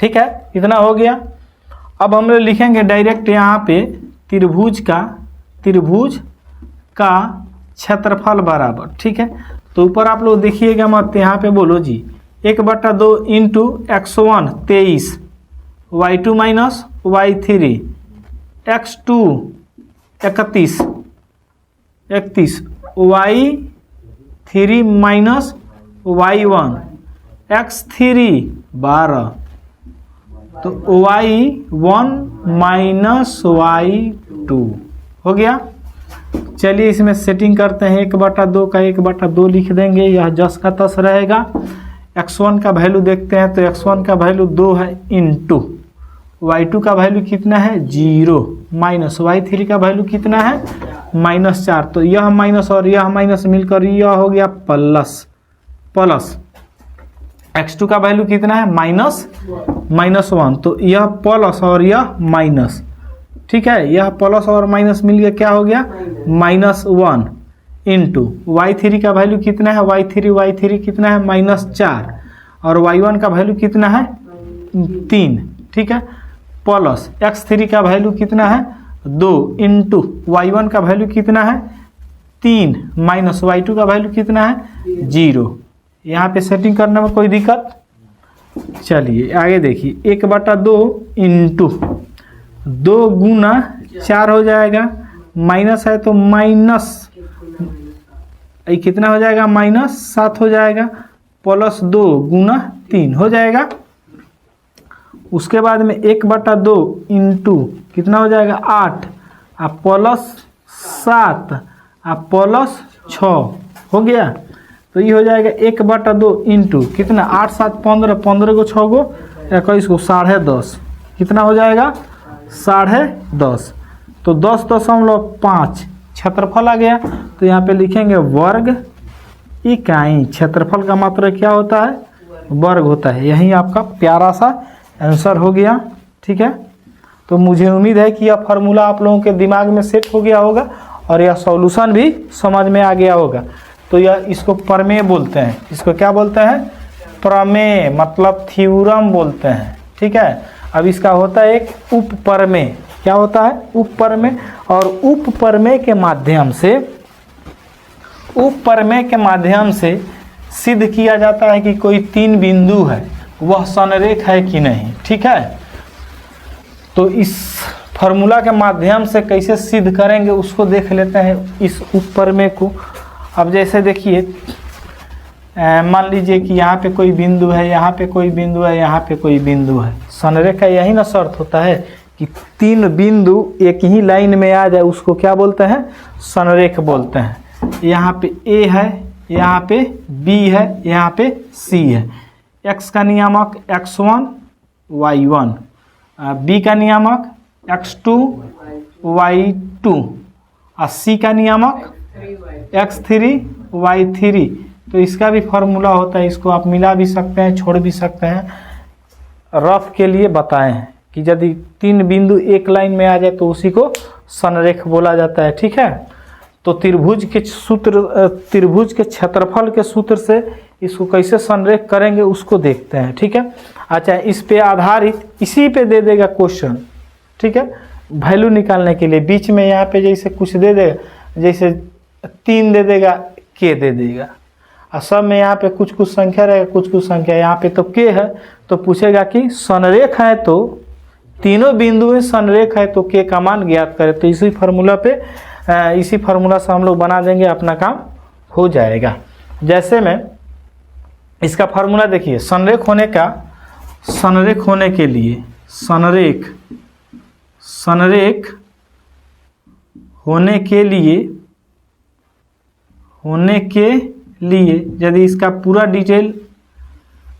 ठीक है। इतना हो गया। अब हम लोग लिखेंगे डायरेक्ट यहाँ पे त्रिभुज का क्षेत्रफल बराबर, ठीक है। तो ऊपर आप लोग देखिएगा मत, यहाँ पे बोलो जी 1/2 into x1 23, y2 minus y3, x2 31, y3 minus y1, x3 12, तो y1 माइनस y2 हो गया। चलिए इसमें सेटिंग करते हैं, 1/2 का 1/2 लिख देंगे, यह जस का तस रहेगा। x1 का वैल्यू देखते हैं, तो x1 का वैल्यू 2 है इंटू y2 का वैल्यू कितना है 0, माइनस y3 का वैल्यू कितना है -4, तो यह माइनस और यह माइनस मिलकर यह हो गया प्लस। x2 का वैल्यू कितना है -1, तो यह प्लस और यह माइनस, ठीक है। यह प्लस और माइनस मिल गया, क्या हो गया -1 इंटू y3 का वैल्यू कितना है y3 कितना है -4, और y1 का वैल्यू कितना है 3, ठीक है। प्लस x3 का वैल्यू कितना है 2 इंटू y1 का वैल्यू कितना है 3, माइनस y2 का वैल्यू कितना है 0। यहाँ पे सेटिंग करने में कोई दिक्कत? चलिए आगे देखिए, 1/2 इंटू 2 गुना 4 हो जाएगा, माइनस है तो माइनस कितना हो जाएगा -7 हो जाएगा, प्लस 2 गुना 3 हो जाएगा। उसके बाद में 1/2 इंटू कितना हो जाएगा 8, प्लस 7 प्लस 6 हो गया। तो ये हो जाएगा 1/2 इंटू कितना 8 7 15, 15 को 6 को 21 को 10.5, कितना हो जाएगा 10.5, तो 10.5 क्षेत्रफल आ गया। तो यहाँ पे लिखेंगे वर्ग इकाई। क्षेत्रफल का मात्रा क्या होता है वर्ग होता है। यही आपका प्यारा सा आंसर हो गया, ठीक है। तो मुझे उम्मीद है कि यह फार्मूला आप लोगों के दिमाग में सेट हो गया होगा और यह सॉल्यूशन भी समझ में आ गया होगा। तो यह इसको प्रमेय बोलते हैं, इसको क्या बोलते हैं प्रमेय, मतलब थ्योरम बोलते हैं, ठीक है। अब इसका होता है एक उपप्रमेय, क्या होता है उपप्रमेय, और उपप्रमेय के माध्यम से सिद्ध किया जाता है कि कोई 3 बिंदु है वह संरेख है कि नहीं, ठीक है। तो इस फार्मूला के माध्यम से कैसे सिद्ध करेंगे उसको देख लेते हैं इस उपप्रमेय को। अब जैसे देखिए मान लीजिए कि यहाँ पे कोई बिंदु है, यहाँ पे कोई बिंदु है, यहाँ पे कोई बिंदु है, संरेख का यही ना शर्त होता है कि 3 बिंदु एक ही लाइन में आ जाए, उसको क्या बोलते हैं संरेख बोलते हैं। यहाँ पे A है, यहाँ पे B है, यहाँ पे C है। x का नियामक x1 y1, B का नियामक x2 y2 और C का नियामक x3 y3। तो इसका भी फार्मूला होता है, इसको आप मिला भी सकते हैं छोड़ भी सकते हैं। रफ के लिए बताए हैं कि यदि 3 बिंदु एक लाइन में आ जाए तो उसी को संरेख बोला जाता है, ठीक है। तो त्रिभुज के क्षेत्रफल के सूत्र से इसको कैसे संरेख करेंगे उसको देखते हैं, ठीक है। अच्छा, इस पे आधारित इसी पे दे देगा क्वेश्चन, ठीक है। वैल्यू निकालने के लिए बीच में यहाँ पे जैसे कुछ दे देगा, जैसे 3 दे देगा, के दे देगा, और सब में यहाँ पे कुछ कुछ संख्या रहेगा, कुछ कुछ संख्या। यहाँ पे तो के है तो पूछेगा कि संरेख है, तो तीनों बिंदु में संरेख है तो के का मान ज्ञात करें। तो इसी फार्मूला पे इसी फार्मूला से हम लोग बना देंगे, अपना काम हो जाएगा। जैसे में इसका फार्मूला देखिए, संरेख होने के लिए संरेख होने के लिए यदि इसका पूरा डिटेल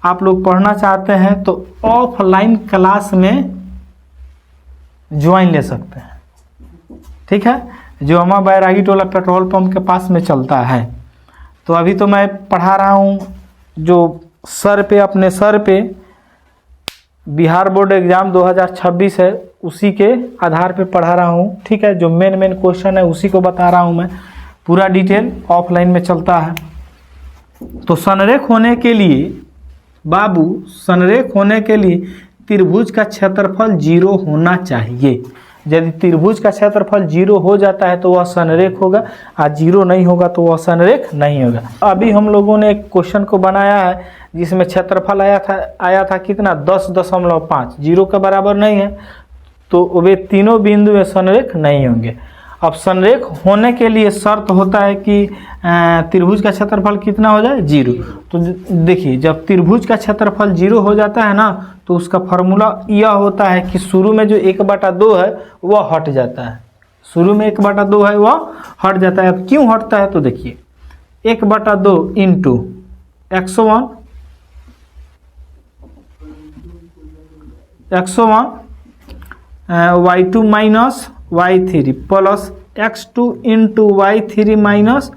आप लोग पढ़ना चाहते हैं तो ऑफलाइन क्लास में ज्वाइन ले सकते हैं, ठीक है, जो हमारा बैरागी टोला पेट्रोल पंप के पास में चलता है। तो अभी तो मैं पढ़ा रहा हूँ जो अपने सर पे बिहार बोर्ड एग्ज़ाम 2026 है, उसी के आधार पे पढ़ा रहा हूँ, ठीक है। जो मेन क्वेश्चन है उसी को बता रहा हूँ मैं, पूरा डिटेल ऑफलाइन में चलता है। तो संरेख होने के लिए बाबू, संरेख होने के लिए त्रिभुज का क्षेत्रफल 0 होना चाहिए। यदि त्रिभुज का क्षेत्रफल 0 हो जाता है तो वह संरेख होगा, और 0 नहीं होगा तो वह संरेख नहीं होगा। अभी हम लोगों ने एक क्वेश्चन को बनाया है जिसमें क्षेत्रफल आया था कितना, 10.5, 0 के बराबर नहीं है, तो वे तीनों बिंदु में संरेख नहीं होंगे। अब संरेख होने के लिए शर्त होता है कि त्रिभुज का क्षेत्रफल कितना हो जाए, 0। तो देखिए, जब त्रिभुज का क्षेत्रफल 0 हो जाता है ना, तो उसका फार्मूला यह होता है कि शुरू में जो 1/2 है वह हट जाता है। शुरू में 1/2 है वह हट जाता है। अब क्यों हटता है तो देखिए, 1/2 into x1 y2 minus y3 plus x2 into y3 minus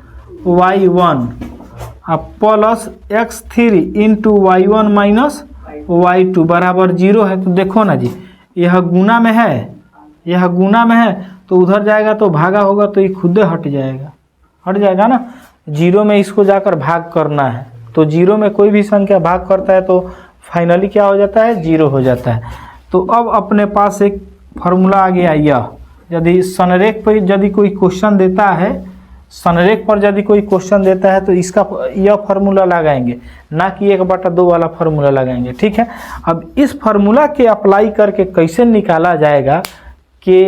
y1 plus x3 into y1 minus y2 बराबर 0 है। तो देखो ना जी, यह गुना में है, यह गुना में है, तो उधर जाएगा तो भागा होगा, तो ये खुद हट जाएगा ना। 0 में इसको जाकर भाग करना है, तो 0 में कोई भी संख्या भाग करता है तो फाइनली क्या हो जाता है, 0 हो जाता है। तो अब अपने पास एक फार्मूला आ गया, यह यदि संरेख पर यदि कोई क्वेश्चन देता है, संरेख पर यदि कोई क्वेश्चन देता है तो इसका यह फार्मूला लगाएंगे, ना कि 1/2 वाला फार्मूला लगाएंगे, ठीक है। अब इस फार्मूला के अप्लाई करके कैसे निकाला जाएगा कि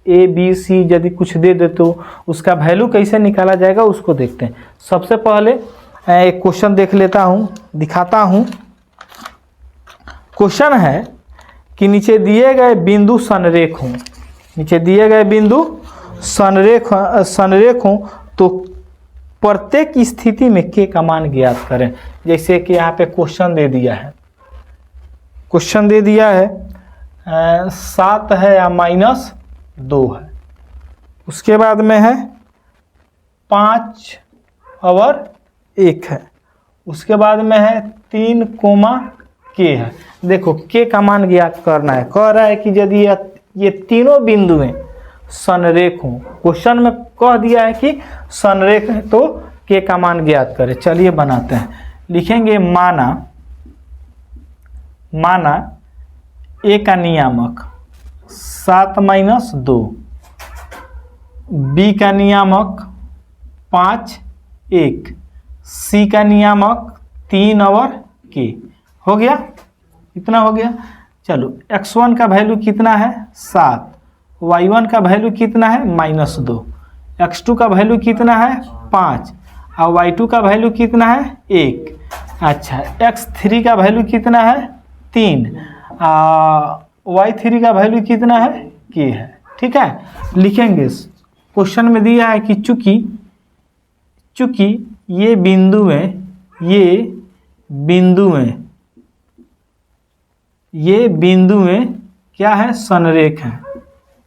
ABC यदि कुछ दे तो उसका वैल्यू कैसे निकाला जाएगा उसको देखते हैं। सबसे पहले एक क्वेश्चन देख लेता हूँ, दिखाता हूँ। क्वेश्चन है कि नीचे दिए गए बिंदु संरेख हों, नीचे दिए गए बिंदु संरेख हों तो प्रत्येक स्थिति में के का मान ज्ञात करें। जैसे कि यहाँ पे क्वेश्चन दे दिया है, 7 है या -2 है, उसके बाद में है 5 और 1 है, उसके बाद में है 3, के है। देखो के का मान ज्ञात करना है, कह रहा है कि यदि ये तीनों बिंदु में संरेख हो, क्वेश्चन में कह दिया है कि संरेख है तो के का मान ज्ञात करें। चलिए बनाते हैं, लिखेंगे माना ए का नियामक 7 - 2, बी का नियामक 5, 1, सी का नियामक 3 और के। हो गया, इतना हो गया। चलो x1 का वैल्यू कितना है, 7, y1 का वैल्यू कितना है, -2, x2 का वैल्यू कितना है, 5, और y2 का वैल्यू कितना है, 1। अच्छा, x3 का वैल्यू कितना है, 3, y3 का वैल्यू कितना है, के है, ठीक है। लिखेंगे, क्वेश्चन में दिया है कि चूंकि ये बिंदुएं क्या है, संरेख हैं,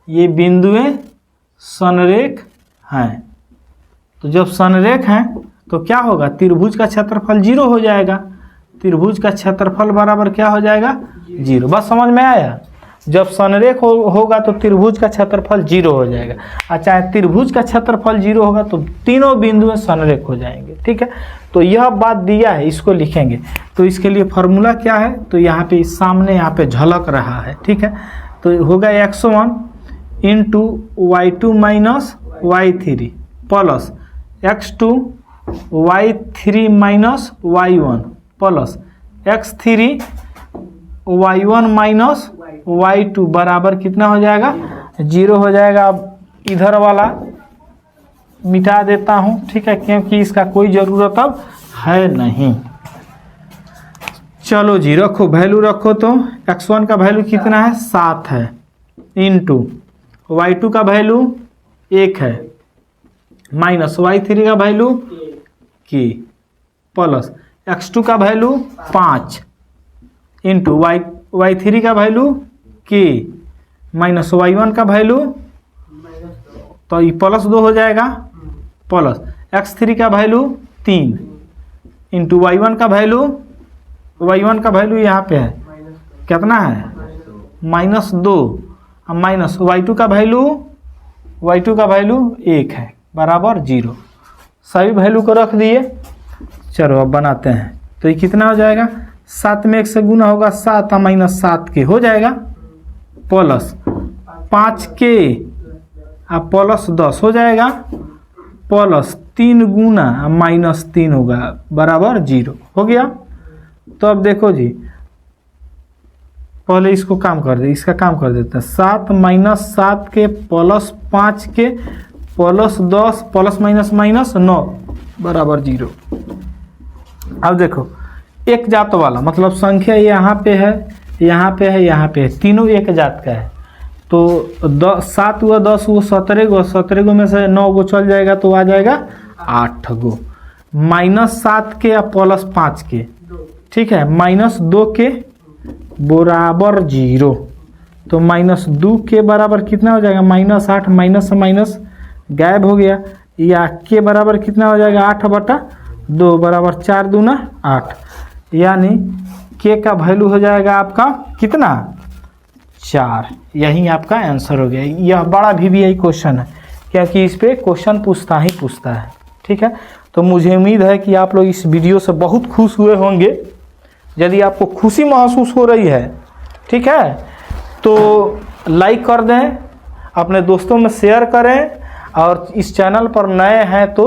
ये बिंदुएं संरेख हैं। तो जब संरेख हैं तो क्या होगा, त्रिभुज का क्षेत्रफल 0 हो जाएगा। त्रिभुज का क्षेत्रफल बराबर क्या हो जाएगा, 0। बस समझ में आया, जब संरेख होगा तो त्रिभुज का क्षेत्रफल 0 हो जाएगा, और चाहे त्रिभुज का क्षेत्रफल 0 होगा तो तीनों बिंदुएं संरेख हो जाएंगे, ठीक है। तो यह बात दिया है, इसको लिखेंगे। तो इसके लिए फार्मूला क्या है, तो यहाँ पे सामने यहाँ पे झलक रहा है, ठीक है। तो होगा x1 into y2 minus y3 plus x2 y3 minus y1 plus x3 y1 minus y2 बराबर कितना हो जाएगा, 0 हो जाएगा। अब इधर वाला मिटा देता हूँ, ठीक है, क्योंकि इसका कोई ज़रूरत अब है नहीं। चलो जी रखो, वैल्यू रखो। तो x1 का वैल्यू कितना है, 7 है, इंटू y2 का वैल्यू 1 है, माइनस y3 का वैल्यू की, प्लस x2 का वैल्यू 5 इंटू y3 का वैल्यू की, माइनस y1 का वैल्यू, तो ये प्लस 2 हो जाएगा, प्लस x3 का वैल्यू 3 इंटू y1 का वैल्यू यहाँ पे है कितना है, -2, माइनस y2 का वैल्यू 1 है, बराबर 0। सभी वैल्यू को रख दिए। चलो अब बनाते हैं। तो ये कितना हो जाएगा, 7 में 1 से गुना होगा 7 माइनस 7 के हो जाएगा, प्लस 5 के प्लस 10 हो जाएगा, प्लस 3 गुना माइनस 3 होगा, बराबर 0 हो गया। तो अब देखो जी, पहले इसको काम कर दे, इसका काम कर देते हैं। 7 माइनस 7 के प्लस 5 के प्लस 10 प्लस माइनस माइनस 9 बराबर 0। अब देखो एक जात वाला मतलब संख्या यहाँ पे है, यहाँ पे है, यहाँ पे है, तीनों एक जात का है। तो 7 हुआ 10 हुआ 17 गो, 17 गो में से 9 गो चल जाएगा तो आ जाएगा 8 गो, माइनस 7 के या प्लस 5 के, ठीक है, माइनस 2 के बराबर 0। तो माइनस 2 के बराबर कितना हो जाएगा, -8, माइनस से माइनस गायब हो गया, या के बराबर कितना हो जाएगा, 8/2 बराबर 4 दूना 8, यानी के का वैल्यू हो जाएगा आपका कितना, 4। यही आपका आंसर हो गया। यह बड़ा VBI क्वेश्चन है क्योंकि इस पे क्वेश्चन पूछता है, ठीक है। तो मुझे उम्मीद है कि आप लोग इस वीडियो से बहुत खुश हुए होंगे। यदि आपको खुशी महसूस हो रही है, ठीक है, तो लाइक कर दें, अपने दोस्तों में शेयर करें, और इस चैनल पर नए हैं तो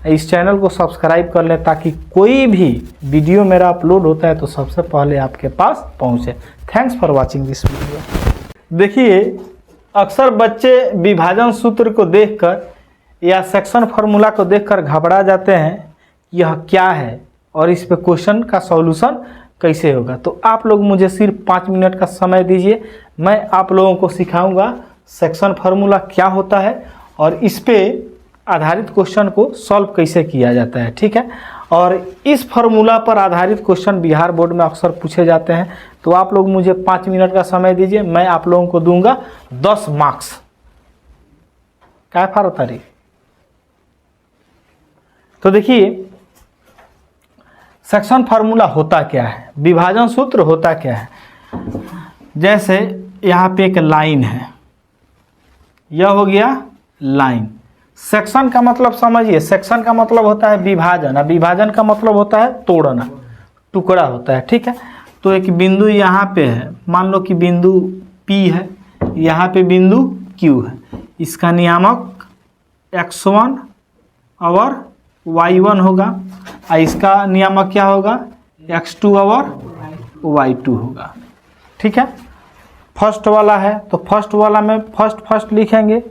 इस चैनल को सब्सक्राइब कर लें ताकि कोई भी वीडियो मेरा अपलोड होता है तो सबसे पहले आपके पास पहुंचे। Thanks for watching this video. देखिए अक्सर बच्चे विभाजन सूत्र को देखकर या सेक्शन फार्मूला को देखकर घबरा जाते हैं, यह क्या है और इस पे क्वेश्चन का सॉल्यूशन कैसे होगा। तो आप लोग मुझे सिर्फ 5 मिनट का समय दीजिए, मैं आप लोगों को सिखाऊंगा सेक्शन फार्मूला क्या होता है और इस पे आधारित क्वेश्चन को सॉल्व कैसे किया जाता है, ठीक है। और इस फार्मूला पर आधारित क्वेश्चन बिहार बोर्ड में अक्सर पूछे जाते हैं। तो आप लोग मुझे 5 मिनट का समय दीजिए, मैं आप लोगों को दूंगा 10 मार्क्स। क्या फार होता रही। तो देखिए सेक्शन फार्मूला होता क्या है, विभाजन सूत्र होता क्या है। जैसे यहाँ पे एक लाइन है, यह हो गया लाइन। सेक्शन का मतलब समझिए, सेक्शन का मतलब होता है विभाजन, और विभाजन का मतलब होता है तोड़ना, टुकड़ा होता है, ठीक है। तो एक बिंदु यहाँ पे है, मान लो कि बिंदु P है, यहाँ पे बिंदु Q है, इसका नियामक x1 और y1 होगा, और इसका नियामक क्या होगा, x2 और y2 होगा, ठीक है। फर्स्ट वाला है तो फर्स्ट वाला में फर्स्ट लिखेंगे,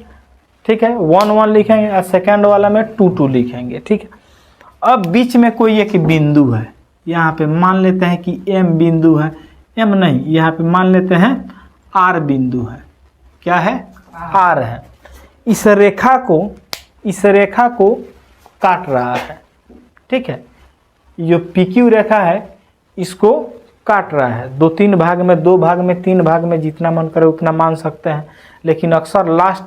ठीक है, 1 1 लिखेंगे, और सेकेंड वाला में 2 2 लिखेंगे, ठीक है। अब बीच में कोई एक बिंदु है, यहाँ पे मान लेते हैं कि M बिंदु है, M नहीं, यहाँ पे मान लेते हैं R बिंदु है। क्या है, R है। इस रेखा को काट रहा है, ठीक है। जो PQ रेखा है इसको काट रहा है, 2-3 भाग में, 2 भाग में, 3 भाग में, जितना मन करे उतना मान सकते हैं, लेकिन अक्सर लास्ट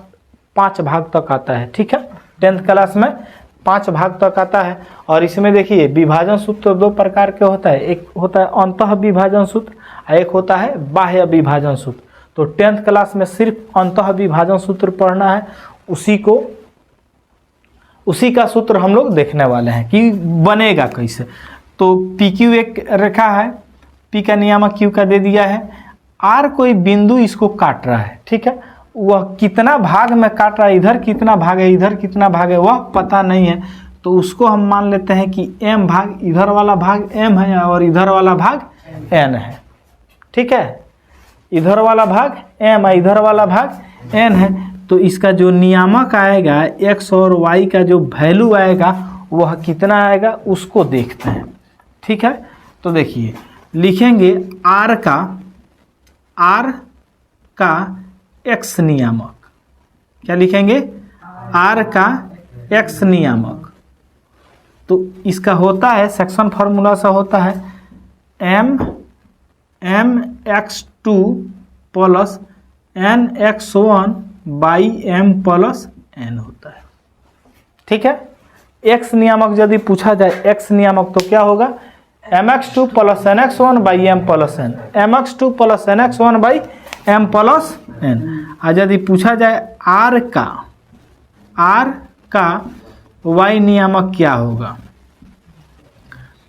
5 भाग तक आता है, ठीक है। 10th क्लास में 5 भाग तक आता है। और इसमें देखिए विभाजन सूत्र 2 प्रकार के होता है, एक होता है अंतः विभाजन सूत्र और एक होता है बाह्य विभाजन सूत्र। तो 10th क्लास में सिर्फ अंतः विभाजन सूत्र पढ़ना है, उसी का सूत्र हम लोग देखने वाले हैं कि बनेगा कैसे। तो PQ एक रेखा है, P का नियामक Q का दे दिया है, R कोई बिंदु इसको काट रहा है, ठीक है। वह कितना भाग में काट रहा है, इधर कितना भाग है इधर कितना भाग है वह पता नहीं है, तो उसको हम मान लेते हैं कि m भाग, इधर वाला भाग m है और इधर वाला भाग n है। ठीक है, इधर वाला भाग m है, इधर वाला भाग n है। तो इसका जो नियामक आएगा x और y का जो वैल्यू आएगा वह कितना आएगा उसको देखते हैं। ठीक है, तो देखिए लिखेंगे r का x नियामक, क्या लिखेंगे r का x नियामक। तो इसका होता है सेक्शन फार्मूला सा होता है mx2 plus nx1 by m plus n होता है। ठीक है, x नियामक यदि पूछा जाए x नियामक तो क्या होगा mx2 plus nx1 by m plus n, mx2 plus nx1 by m plus n। और यदि पूछा जाए r का y नियामक क्या होगा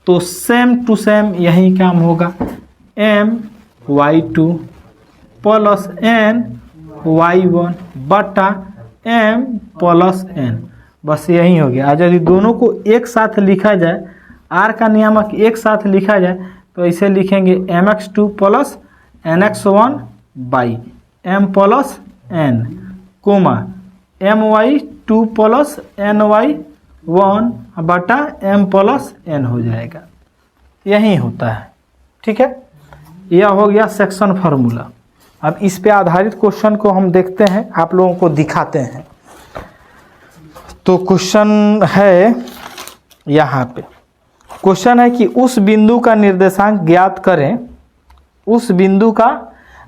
तो सेम टू सेम यही काम होगा my2 प्लस n y1 बटा m प्लस n, बस यही हो गया। यदि दोनों को एक साथ लिखा जाए, r का नियामक एक साथ लिखा जाए तो ऐसे लिखेंगे mx2 plus nx1 by m plus n comma my2 plus ny1 बटा m प्लस n हो जाएगा, यही होता है। ठीक है, यह हो गया सेक्शन फार्मूला। अब इस पे आधारित क्वेश्चन को हम देखते हैं, आप लोगों को दिखाते हैं। तो क्वेश्चन है यहाँ पे, क्वेश्चन है कि उस बिंदु का निर्देशांक ज्ञात करें, उस बिंदु का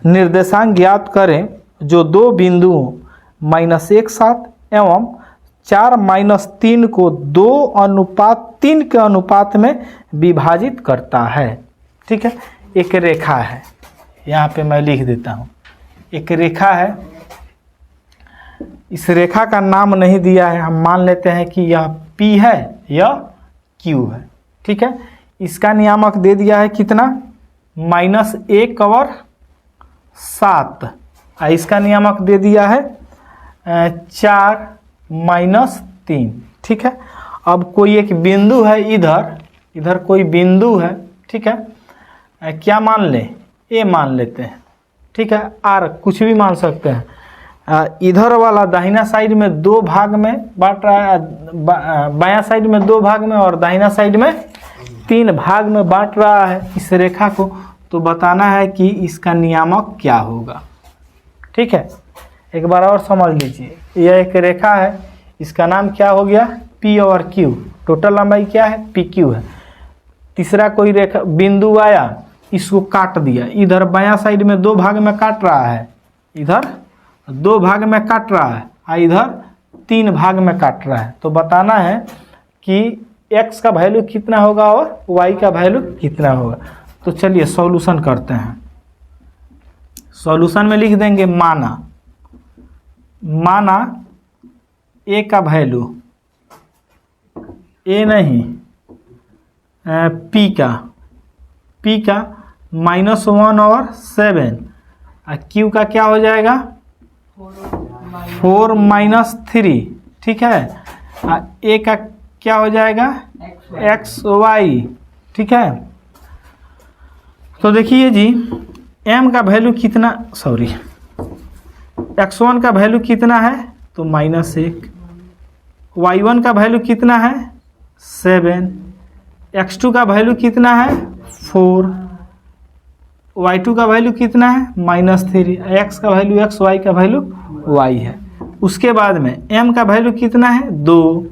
निर्देशांक ज्ञात करें जो दो बिंदुओं -1 एवं 4 - 3 को 2:3 के अनुपात में विभाजित करता है। ठीक है, एक रेखा है, यहाँ पे मैं लिख देता हूँ, एक रेखा है, इस रेखा का नाम नहीं दिया है, हम मान लेते हैं कि यह P है या Q है। ठीक है, इसका नियामक दे दिया है कितना -1 और 7, इसका नियामक दे दिया है 4 - 3। ठीक है, अब कोई एक बिंदु है इधर कोई बिंदु है। ठीक है, क्या मान लें, ए मान लेते हैं। ठीक है, आर कुछ भी मान सकते हैं। इधर वाला दाहिना साइड में 2 भाग में बांट रहा है, बायां साइड में 2 भाग में और दाहिना साइड में 3 भाग में बांट रहा है इस रेखा को। तो बताना है कि इसका नियामक क्या होगा। ठीक है, एक बार और समझ लीजिए, यह एक रेखा है, इसका नाम क्या हो गया P और Q, टोटल लंबाई क्या है PQ है। तीसरा कोई रेखा बिंदु आया, इसको काट दिया, इधर बायां साइड में 2 भाग में काट रहा है, इधर 2 भाग में काट रहा है और इधर 3 भाग में काट रहा है। तो बताना है कि x का वैल्यू कितना होगा और y का वैल्यू कितना होगा। तो चलिए सॉल्यूशन करते हैं। सॉल्यूशन में लिख देंगे माना a का वैल्यू, a नहीं p का -1 और 7, q का क्या हो जाएगा 4 - 3। ठीक है, a का क्या हो जाएगा xy। ठीक है, तो देखिए जी m का वैल्यू कितना, x1 का वैल्यू कितना है तो -1, y1 का वैल्यू कितना है 7, x2 का वैल्यू कितना है 4, y2 का वैल्यू कितना है -3, x का वैल्यू x, y का वैल्यू y है। उसके बाद में m का वैल्यू कितना है 2,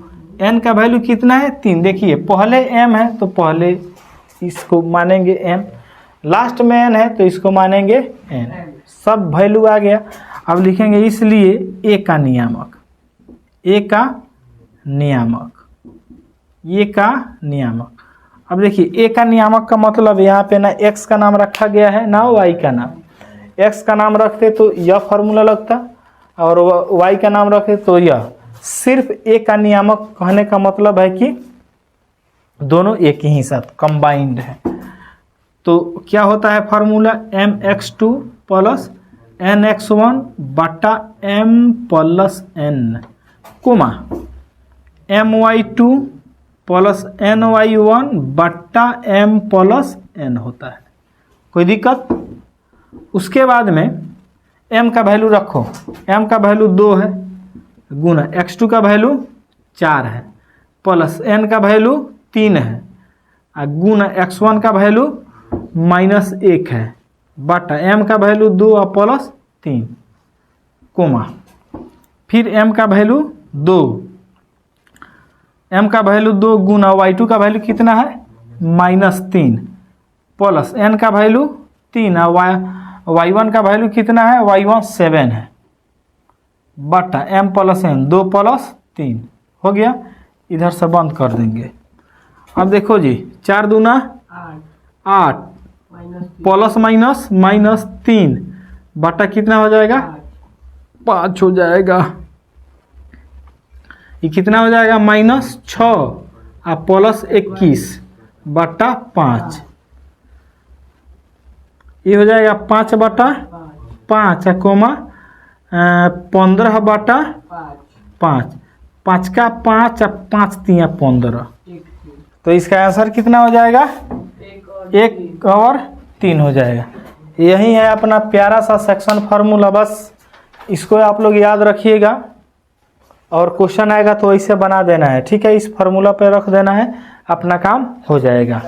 n का वैल्यू कितना है 3। देखिए पहले m है तो पहले इसको मानेंगे m, लास्ट में n है तो इसको मानेंगे n, सब वैल्यू आ गया। अब लिखेंगे इसलिए a का नियामक, ये का नियामक। अब देखिए a का नियामक का मतलब यहाँ पे ना x का नाम रखा गया है ना y का नाम। x का नाम रखते तो यह फार्मूला लगता और y का नाम रखते तो यह। सिर्फ a का नियामक कहने का मतलब है कि दोनों एक ही साथ कंबाइंड है। तो क्या होता है फार्मूला mx2 प्लस NX1 बटा M plus N comma MY2 plus NY1 बटा M प्लस N होता है। कोई दिक्कत? उसके बाद में M का वैल्यू रखो, M का वैल्यू 2 है गुना X2 का वैल्यू 4 है प्लस N का वैल्यू 3 है गुना X1 का वैल्यू -1 है बटा M का वैल्यू 2 और प्लस 3 कोमा फिर M का वैल्यू 2, M का वैल्यू 2 गुना Y2 का वैल्यू कितना है -3 प्लस N का वैल्यू 3 और Y1 का वैल्यू कितना है Y1 7 है बटा M प्लस N 2 प्लस 3 हो गया। इधर से बंद कर देंगे। अब देखो जी 4 दूना 8 प्लस माइनस 3 बटा कितना हो जाएगा 5 हो जाएगा। ये कितना हो जाएगा -6 और प्लस 21 बटा 5, ये हो जाएगा 5 बटा 5 कोमा 15 बटा 5, 5 का 5 और 5 3 15, तो इसका आंसर कितना हो जाएगा 1 और 3 हो जाएगा। यही है अपना प्यारा सा सेक्शन फार्मूला, बस इसको आप लोग याद रखिएगा और क्वेश्चन आएगा तो ऐसे बना देना है, ठीक है। इस फार्मूला पे रख देना है, अपना काम हो जाएगा।